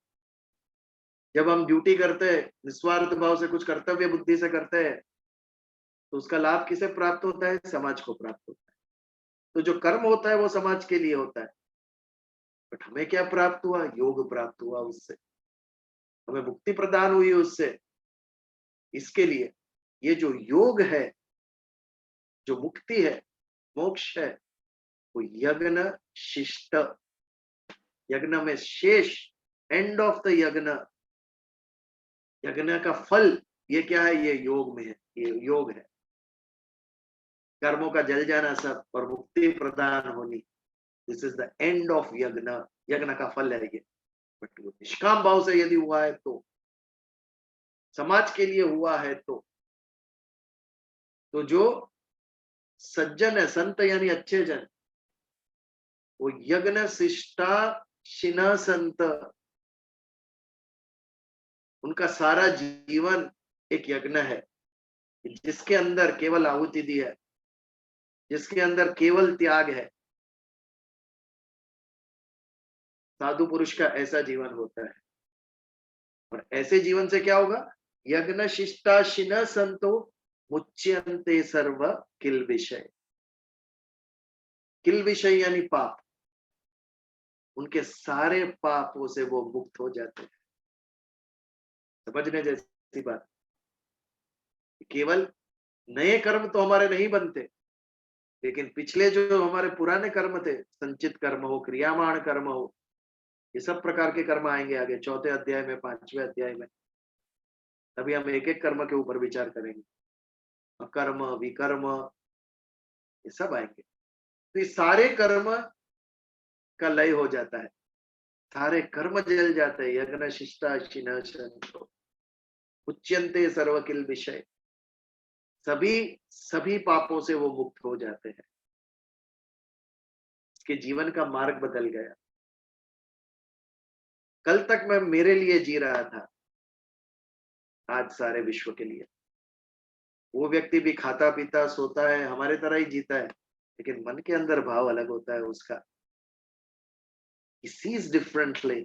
जब हम ड्यूटी करते हैं, निस्वार्थ भाव से कुछ कर्तव्य बुद्धि से करते हैं, तो उसका लाभ किसे प्राप्त होता है? समाज को प्राप्त होता है। तो जो कर्म होता है वो समाज के लिए होता है, बट हमें क्या प्राप्त हुआ? योग प्राप्त हुआ उससे, हमें मुक्ति प्रदान हुई उससे। इसके लिए ये जो योग है, जो मुक्ति है, मोक्ष है, वो यज्ञ शिष्ट, यज्ञ में शेष, एंड ऑफ द यज्ञ, यज्ञ का फल, ये क्या है? ये योग में है, ये योग है। कर्मों का जल जाना सब और मुक्ति प्रदान होनी, this is the end of यज्ञ। यज्ञ का फल है ये। बट वो निष्काम भाव से यदि हुआ है तो, समाज के लिए हुआ है तो जो सज्जन है, संत यानी अच्छे जन, वो यज्ञ शिष्टा शिना संत, उनका सारा जीवन एक यज्ञ है, जिसके अंदर केवल आहुति दी है, जिसके अंदर केवल त्याग है। साधु पुरुष का ऐसा जीवन होता है। और ऐसे जीवन से क्या होगा? यज्ञ शिष्टा शिन संतो मुच्यन्ते सर्व किल विषय। किल विषय यानी पाप। उनके सारे पापों से वो मुक्त हो जाते हैं। समझने जैसी बात, केवल नए कर्म तो हमारे नहीं बनते, लेकिन पिछले जो हमारे पुराने कर्म थे, संचित कर्म हो, क्रियामाण कर्म हो, ये सब प्रकार के कर्म आएंगे आगे चौथे अध्याय में, पांचवें अध्याय में। तभी हम एक एक कर्म के ऊपर विचार करेंगे। अकर्म, विकर्म, ये सब आएंगे। तो ये सारे कर्म का लय हो जाता है, सारे कर्म जल जाते हैं। यज्ञ शिष्टा शिन शंतो उच्यन्ते सर्व किल विषय, सभी सभी पापों से वो मुक्त हो जाते हैं। उसके जीवन का मार्ग बदल गया। कल तक मैं मेरे लिए जी रहा था, आज सारे विश्व के लिए। वो व्यक्ति भी खाता पीता सोता है, हमारे तरह ही जीता है, लेकिन मन के अंदर भाव अलग होता है उसका। He sees differently,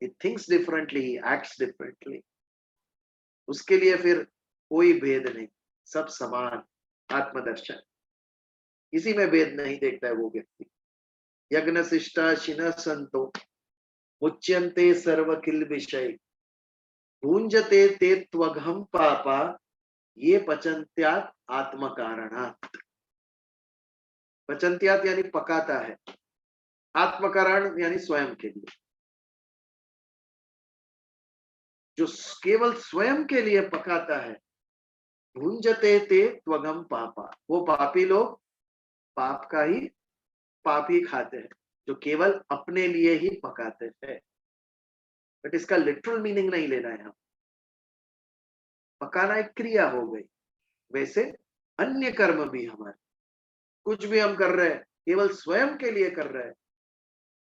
he thinks differently, he acts differently. उसके लिए फिर कोई भेद नहीं, सब समान। आत्मदर्शन, किसी में भेद नहीं देखता है वो व्यक्ति। यज्ञ शिष्टा शिन संतो मुच्यन्ते सर्व किल विषय भूंजते ते त्वघम पापा ये पचन्त्यात आत्म कारणात्। पचन्त्यात यानी पकाता है, आत्म कारण यानी स्वयं के लिए। जो केवल स्वयं के लिए पकाता है, भुंजते ते त्वगम पापा, वो पापी लोग पाप का ही पाप ही खाते हैं, जो केवल अपने लिए ही पकाते हैं। बट इसका लिटरल मीनिंग नहीं लेना है हम। पकाना एक क्रिया हो गई, वैसे अन्य कर्म भी हमारे, कुछ भी हम कर रहे हैं केवल स्वयं के लिए कर रहे हैं,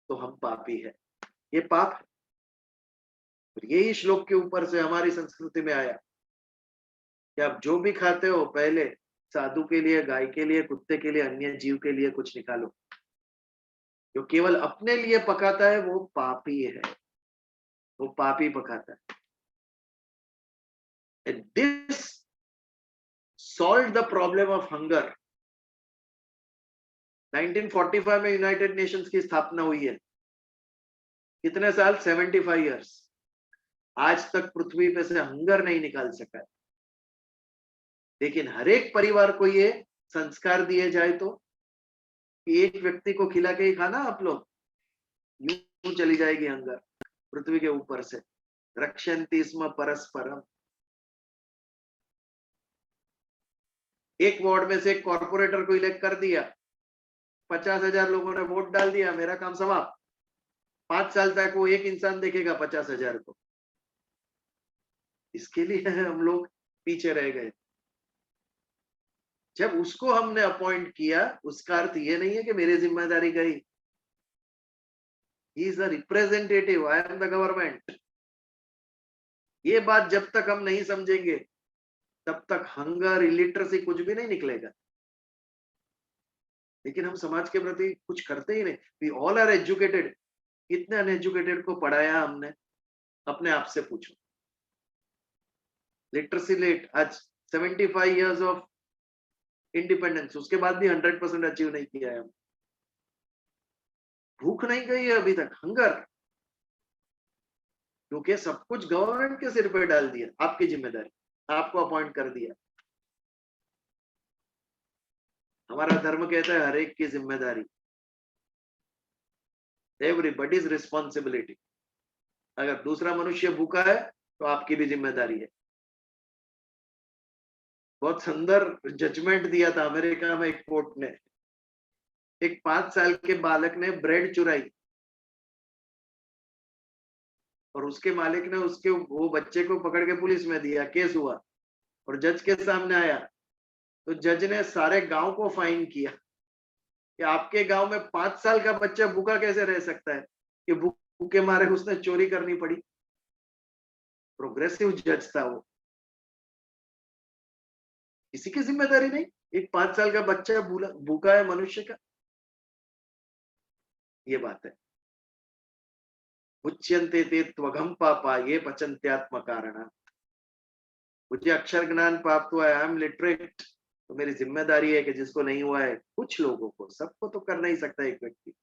तो हम पापी है, ये पाप है। और यही श्लोक के ऊपर से हमारी संस्कृति में आया कि आप जो भी खाते हो पहले साधु के लिए, गाय के लिए, कुत्ते के लिए, अन्य जीव के लिए कुछ निकालो। जो केवल अपने लिए पकाता है वो पापी है, वो पापी पकाता है। And this solved the problem of hunger. 1945 में यूनाइटेड नेशंस की स्थापना हुई है। कितने साल? 75 इयर्स। आज तक पृथ्वी पे से हंगर नहीं निकाल सका है। लेकिन हर एक परिवार को ये संस्कार दिए जाए तो एक व्यक्ति को खिला के ही खाना आप लोग, यूं चली जाएगी हंगर पृथ्वी के ऊपर से। रक्षन्ति स्म परस्परम। एक वार्ड में से एक कॉर्पोरेटर को इलेक्ट कर दिया, 50,000 लोगों ने वोट डाल दिया, मेरा काम समाप्त। 5 साल तक वो एक इंसान देखेगा 50,000 को। इसके लिए हम लोग पीछे रह गए। जब उसको हमने अपॉइंट किया, उसका अर्थ ये नहीं है कि मेरी जिम्मेदारी गई। He is a representative, I am the government. ये बात जब तक हम नहीं समझेंगे तब तक हंगर, इलिटरेसी कुछ भी नहीं निकलेगा। लेकिन हम समाज के प्रति कुछ करते ही नहीं। We all are educated. कितने अनएजुकेटेड को पढ़ाया हमने? अपने आप से पूछो। लिटरेसी रेट आज 75 इयर्स ऑफ इंडिपेंडेंस, उसके बाद भी 100% अचीव नहीं किया है। भूख नहीं गई है अभी तक, हंगर, क्योंकि सब कुछ गवर्नमेंट के सिर पर डाल दिया। आपकी जिम्मेदारी, आपको अपॉइंट कर दिया। हमारा धर्म कहता है हर एक की जिम्मेदारी, एवरीबॉडीज रिस्पॉन्सिबिलिटी। अगर दूसरा मनुष्य भूखा है तो आपकी भी जिम्मेदारी है। बहुत सुंदर जजमेंट दिया था अमेरिका में एक कोर्ट ने। एक 5 साल के बालक ने ब्रेड चुराई और उसके मालिक ने उसके वो बच्चे को पकड़ के पुलिस में दिया, केस हुआ और जज के सामने आया। तो जज ने सारे गांव को फाइन किया कि आपके गांव में 5 साल का बच्चा भूखा कैसे रह सकता है, कि भूखे मारे उसने चोरी करनी पड़ी। प्रोग्रेसिव जज था वो। किसी की जिम्मेदारी नहीं, एक 5 साल का बच्चा भूखा है मनुष्य का, ये बात है। उच्यन्ते ते त्वघम पापा ये पचन्त्यात्म कारण। मुझे अक्षर ज्ञान प्राप्त हुआ है, आई एम लिटरेट, तो मेरी जिम्मेदारी है कि जिसको नहीं हुआ है, कुछ लोगों को, सबको तो कर नहीं सकता एक व्यक्ति,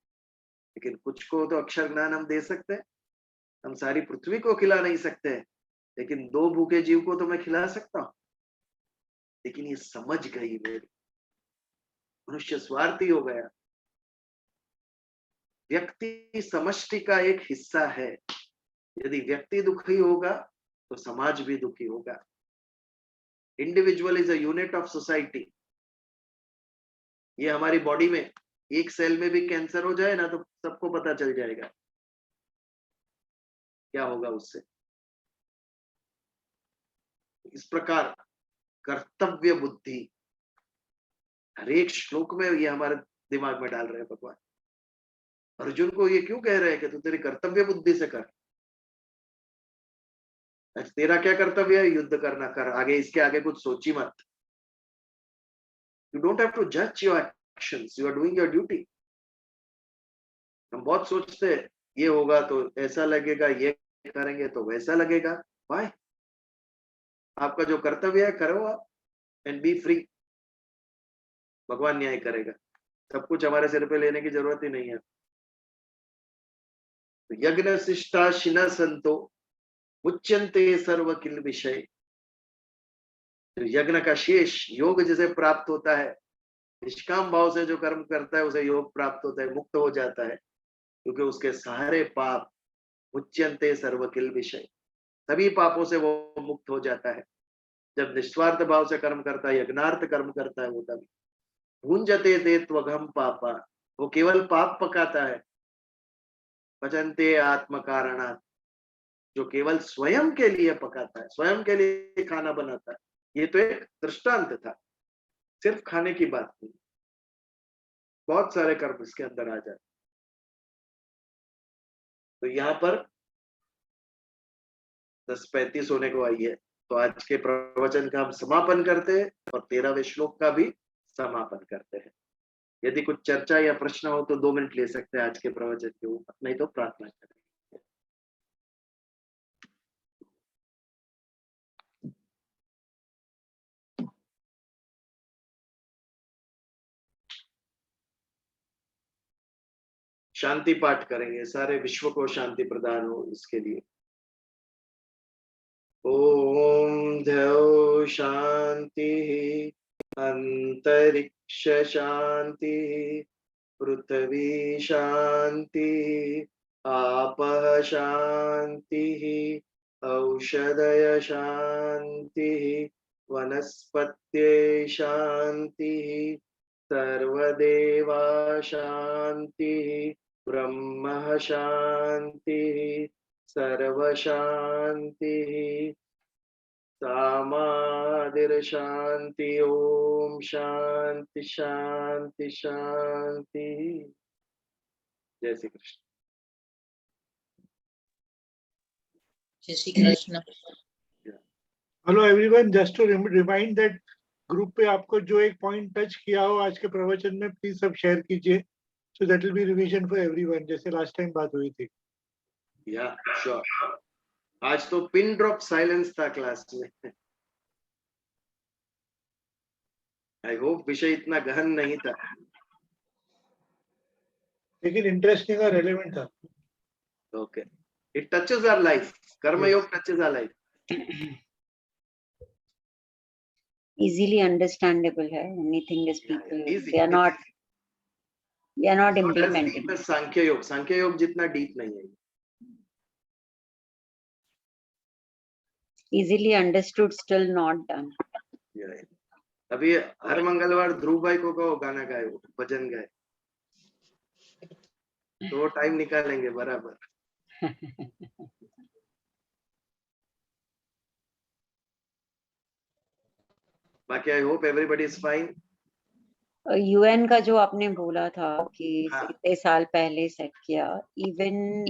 लेकिन कुछ को तो अक्षर ज्ञान हम दे सकते हैं। हम सारी पृथ्वी को खिला नहीं सकते, लेकिन 2 भूखे जीव को तो मैं खिला सकता हूं। लेकिन ये समझ गई मेरी, मनुष्य स्वार्थी हो गया। व्यक्ति समष्टि का एक हिस्सा है। यदि व्यक्ति दुखी होगा तो समाज भी दुखी होगा। Individual is a unit of society. ये हमारी बॉडी में एक सेल में भी कैंसर हो जाए ना तो सबको पता चल जाएगा क्या होगा उससे। इस प्रकार कर्तव्य बुद्धि हर एक श्लोक में ये हमारे दिमाग में डाल रहे हैं भगवान। अर्जुन को ये क्यों कह रहे हैं कि तू तेरी कर्तव्य बुद्धि से कर। तेरा क्या कर्तव्य है? युद्ध करना, कर। आगे इसके आगे कुछ सोची मत। यू डोंट हैव टू जज your actions, you are doing your duty. हम बहुत सोचते हैं ये होगा तो ऐसा लगेगा, ये करेंगे तो वैसा लगेगा। वाई? आपका जो कर्तव्य है करो आप, एंड बी फ्री। भगवान न्याय करेगा। सब कुछ हमारे सिर पे लेने की जरूरत ही नहीं है। तो यज्ञ शिष्टा शिना संतो मुच्यन्ते सर्व किल विषय। तो यज्ञ का शेष योग जिसे प्राप्त होता है, निष्काम भाव से जो कर्म करता है उसे योग प्राप्त होता है, मुक्त हो जाता है, क्योंकि उसके सारे पाप मुच्यन्ते सर्व किल विषय, सभी पापों से वो मुक्त हो जाता है। जब निस्वार्थ भाव से कर्म करता है, यज्ञार्थ कर्म करता है, वो तभी भुंजते ते त्वघम पापा, वो केवल पाप पकाता है। पचन्ते आत्म कारणात्, जो केवल स्वयं के लिए पकाता है, स्वयं के लिए खाना बनाता है। ये तो एक दृष्टांत था, सिर्फ खाने की बात नहीं, बहुत सारे कर्म इसके अंदर आ जाए। तो यहाँ पर 10:35 होने को आई है, तो आज के प्रवचन का हम समापन करते हैं और 13वें श्लोक का भी समापन करते हैं। यदि कुछ चर्चा या प्रश्न हो तो 2 मिनट ले सकते हैं आज के प्रवचन के ऊपर, नहीं तो प्रार्थना करें। शांति पाठ करेंगे, सारे विश्व को शांति प्रदान हो इसके लिए। ओम द्यौ शांति, अंतरिक्ष शांति, पृथ्वी शांति, आपः शांति, औषधय शांति, वनस्पत्यै शांति, सर्वदेवा शांति, ब्रह्म शांति, सर्व शांति, सामादिर शांति। ओम शांति शांति शांति। जय श्री कृष्ण। जय Shri Krishna. Hello everyone, just to remind that group पे आपको जो एक पॉइंट टच किया हो आज के प्रवचन में, प्लीज सब शेयर कीजिए, so that will be revision for everyone, जैसे लास्ट टाइम बात हुई थी। या श्योर। आज तो पिन ड्रॉप साइलेंस था क्लास में। आई होप विषय इतना गहन नहीं था, लेकिन इंटरेस्टिंग और रेलेवेंट था। Okay, it touches our life. Karma yoga touches our life. Easily understandable है। Anything is people Easy. they are not implementing. सांख्य योग जितना डीप नहीं है। Easily understood, still not done. अभी हर मंगलवार ध्रुव भाई को कहो गाना गाए, भजन गाए, तो वो टाइम निकालेंगे बराबर। बाकी I hope everybody is fine. UN का जो आपने बोला था कि इतने साल पहले सेट किया, इवन